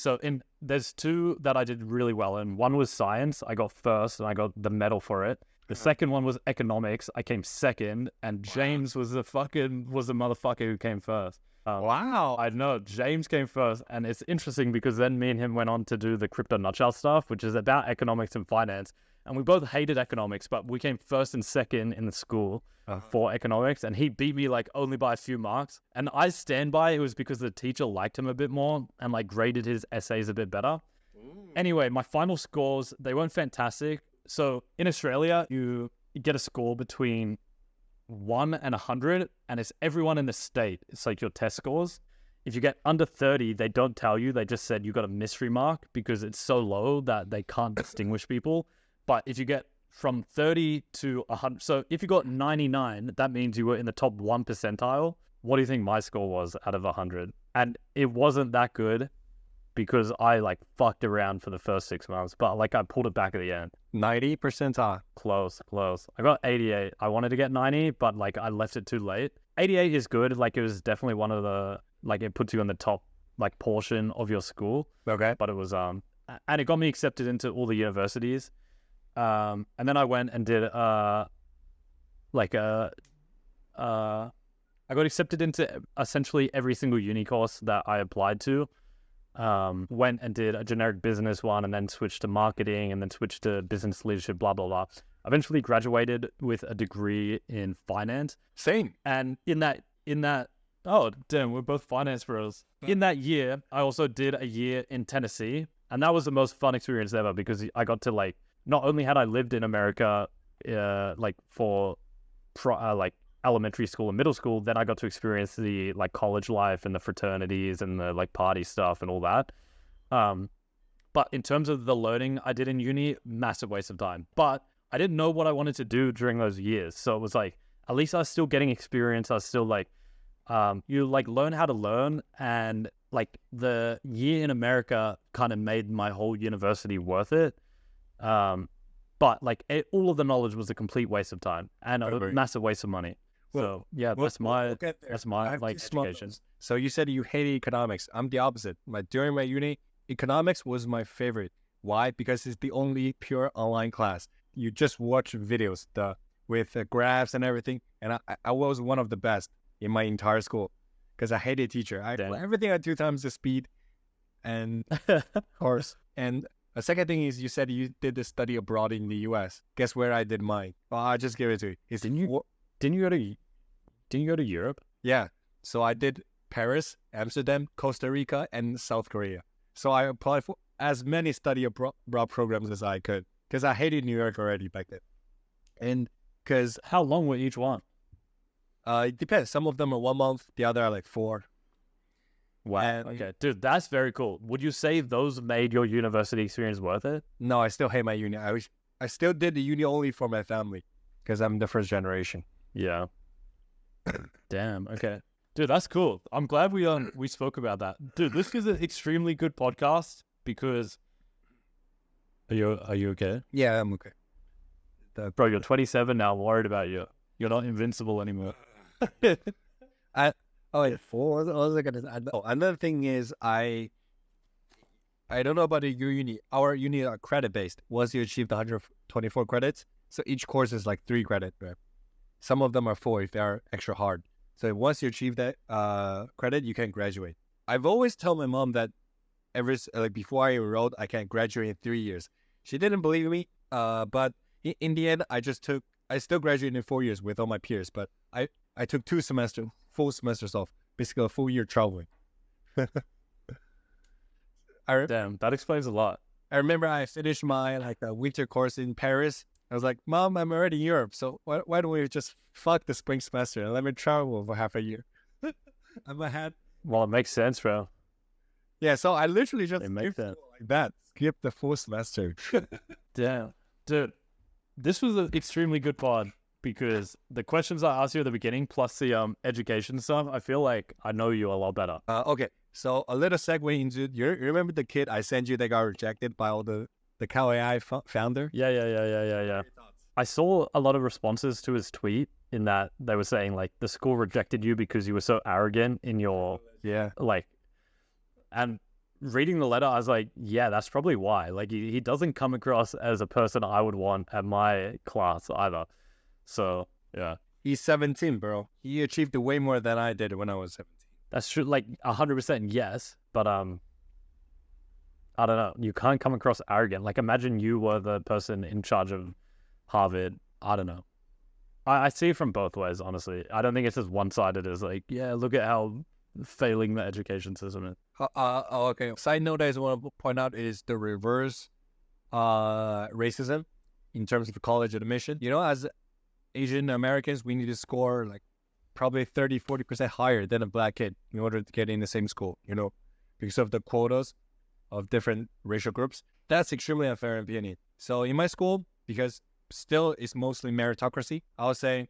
there's two that I did really well in. One was science. I got first and I got the medal for it. The second one was economics. I came second, and James was the motherfucker who came first. Wow. I know, James came first, and it's interesting because then me and him went on to do the Crypto Nutshell stuff, which is about economics and finance. And we both hated economics, but we came first and second in the school for economics, and he beat me like only by a few marks. And I stand by it was because the teacher liked him a bit more and like graded his essays a bit better. Anyway, my final scores, they weren't fantastic. So in Australia, you get a score between 1 and 100, and it's everyone in the state. It's like your test scores. If you get under 30, they don't tell you. They just said you got a mystery mark because it's so low that they can't distinguish people. But if you get from 30 to 100, so if you got 99, that means you were in the top 1 percentile. What do you think my score was out of 100? And it wasn't that good because I like fucked around for the first 6 months, but like I pulled it back at the end. 90 percentile. Close. I got 88. I wanted to get 90, but like I left it too late. 88 is good. Like it was definitely one of the, like it puts you in the top like portion of your school. Okay. But it was, and it got me accepted into all the universities. And then I went and did I got accepted into essentially every single uni course that I applied to. Went and did a generic business one, and then switched to marketing, and then switched to business leadership, blah blah blah. Eventually graduated with a degree in finance. Same. And in that oh damn, we're both finance bros. In that year, I also did a year in Tennessee, and that was the most fun experience ever because I got to like, not only had I lived in America, like for like elementary school and middle school, then I got to experience the like college life and the fraternities and the like party stuff and all that. But in terms of the learning I did in uni, massive waste of time. But I didn't know what I wanted to do during those years. So it was like, at least I was still getting experience. I was still like, you like learn how to learn, and like the year in America kind of made my whole university worth it. But like all of the knowledge was a complete waste of time and a massive waste of money. So yeah, that's my like education. So you said you hated economics. I'm the opposite. During my uni, economics was my favorite. Why? Because it's the only pure online class. You just watch videos with graphs and everything. And I was one of the best in my entire school because I hated teacher. Everything at 2 times the speed, and of course. And the second thing is, you said you did the study abroad in the U.S. Guess where I did mine? Well, I'll just give it to you. Didn't you go to Europe? Yeah. So I did Paris, Amsterdam, Costa Rica, and South Korea. So I applied for as many study abroad programs as I could because I hated New York already back then. And because how long were each one? It depends. Some of them are 1 month, the other are like 4. Wow. Okay, dude, that's very cool. Would you say those made your university experience worth it? No, I still hate my uni. I still did the uni only for my family because I'm the first generation. Yeah. Damn. Okay, dude, that's cool. I'm glad we spoke about that, dude. This is an extremely good podcast because Are you okay? Yeah, I'm okay. Bro, you're 27 now. I'm worried about you. You're not invincible anymore. What was I gonna say? Oh, another thing is I don't know about your uni. Our uni are credit based. Once you achieve the 124 credits, so each course is like 3 credit. Right? Some of them are 4 if they are extra hard. So once you achieve that credit, you can graduate. I've always told my mom that before I enrolled, I can graduate in 3 years. She didn't believe me. But in the end, I still graduated in 4 years with all my peers. But I took 2 full semesters off, basically a full year traveling. Damn, that explains a lot. I remember I finished my winter course in Paris. I was like, Mom, I'm already in Europe, so why don't we just fuck the spring semester and let me travel for half a year? I'm ahead. Well, it makes sense, bro. Yeah, so I literally just make that like that. Skip the full semester. Damn, dude, this was an extremely good pod because the questions I asked you at the beginning, plus the education stuff, I feel like I know you a lot better. Okay, so a little segue into you remember the kid I sent you that got rejected by all the Cow AI founder? Yeah. I saw a lot of responses to his tweet in that they were saying like the school rejected you because you were so arrogant in your and reading the letter, I was like, yeah, that's probably why. Like he doesn't come across as a person I would want at my class either. So yeah, he's 17, bro. He achieved way more than I did when I was 17. That's true. Like 100%, yes, but I don't know. You can't come across arrogant. Like imagine you were the person in charge of Harvard. I don't know. I see it from both ways, honestly. I don't think it's as one-sided as like, yeah, look at how failing the education system is. Okay. Side note I just want to point out is the reverse racism in terms of college admission. You know, as Asian Americans, we need to score like probably 30-40% higher than a black kid in order to get in the same school, you know, because of the quotas of different racial groups. That's extremely unfair in opinion. So in my school, because still it's mostly meritocracy, I would say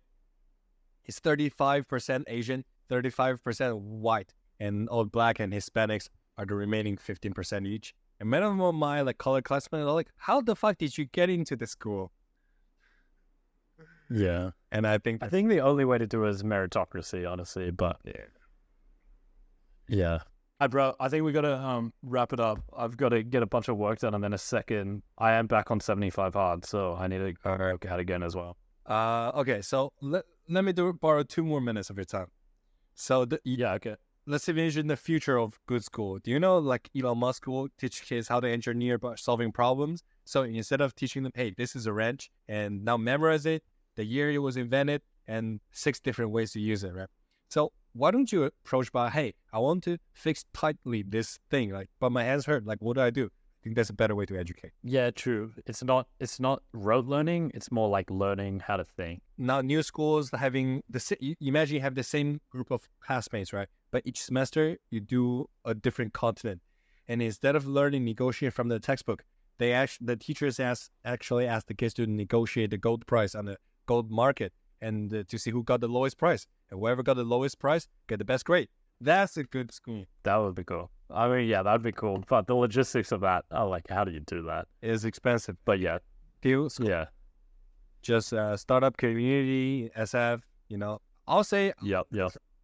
it's 35% Asian, 35% white, and all black and Hispanics are the remaining 15% each. And many of my color classmates are like, how the fuck did you get into the school? Yeah. And I think the only way to do it is meritocracy, honestly, but yeah. Hi, bro. I think we got to wrap it up. I've got to get a bunch of work done, and then a second, I am back on 75 hard, so I need to work out again as well. Okay, so let me borrow 2 more minutes of your time. So okay. Let's envision the future of good school. Do you know like Elon Musk will teach kids how to engineer by solving problems? So instead of teaching them, hey, this is a wrench, and now memorize it, the year it was invented, and 6 different ways to use it, right? So why don't you approach by, hey, I want to fix tightly this thing, but my hands hurt. Like, what do I do? I think that's a better way to educate. Yeah, true. It's not rote learning. It's more like learning how to think. Now, new schools having you imagine you have the same group of classmates, right? But each semester you do a different continent, and instead of learning negotiate from the textbook, the teachers actually ask the kids to negotiate the gold price on the gold market and to see who got the lowest price. And whoever got the lowest price get the best grade. That's a good school. That would be cool. I mean, yeah, that'd be cool. But the logistics of that, how do you do that? It's expensive. But yeah. Yeah. Just startup community, SF, I'll say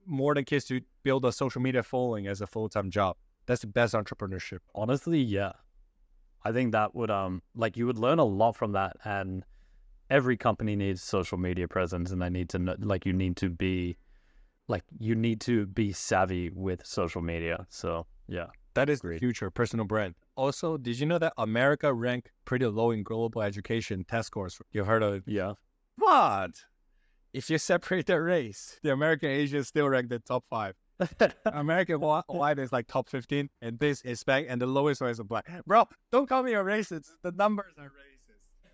more than kids to build a social media following as a full-time job. That's the best entrepreneurship. Honestly, yeah. I think that would, you would learn a lot from that, and every company needs social media presence, and they need to know, you need to be savvy with social media. So yeah, that is the future personal brand. Also, did you know that America ranked pretty low in global education test scores? You've heard of it? Yeah. What? If you separate the race, the American Asian still ranked the top 5. American white is like top 15, and this is Hispanic, and the lowest one is a black. Bro, don't call me a racist. The numbers are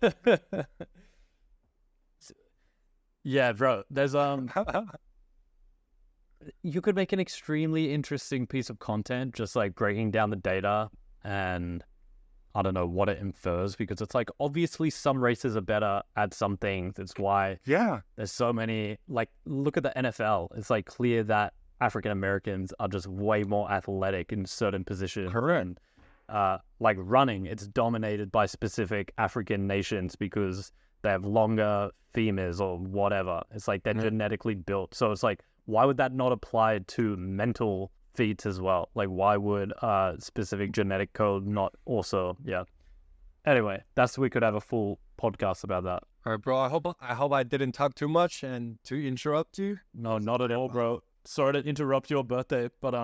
racist. Yeah, bro. There's you could make an extremely interesting piece of content, just like breaking down the data and I don't know what it infers, because it's like obviously some races are better at some things. It's why there's so many. Like, look at the NFL. It's like clear that African Americans are just way more athletic in certain positions. Correct. like running, it's dominated by specific African nations because they have longer femurs or whatever. It's like they're genetically built. So it's like, why would that not apply to mental feats as well? Like, why would specific genetic code not also? Yeah. Anyway, we could have a full podcast about that. All right, bro. I hope I didn't talk too much and to interrupt you. No, not at all, bro. Sorry to interrupt your birthday, but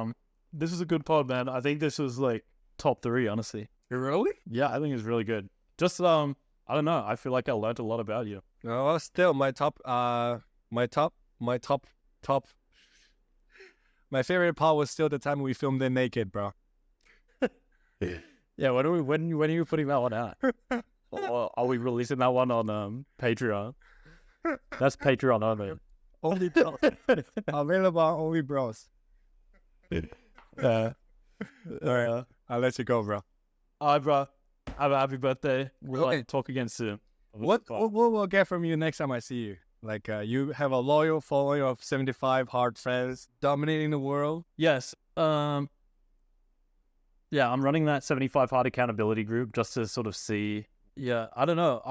this is a good pod, man. I think this was like top 3, honestly. Really? Yeah, I think it's really good. Just I don't know. I feel like I learned a lot about you. No, still my favorite part was still the time we filmed it naked, bro. Yeah, when are you putting that one out? Or are we releasing that one on Patreon? That's Patreon only. Only bros. Available on Only Bros. All right, I'll let you go, bro. All right, bro. Have a happy birthday. We'll Okay. talk again soon. What will get from you next time I see you? Like you have a loyal following of 75 hard fans dominating the world. Yes. Yeah, I'm running that 75 hard accountability group just to sort of see. Yeah, I don't know.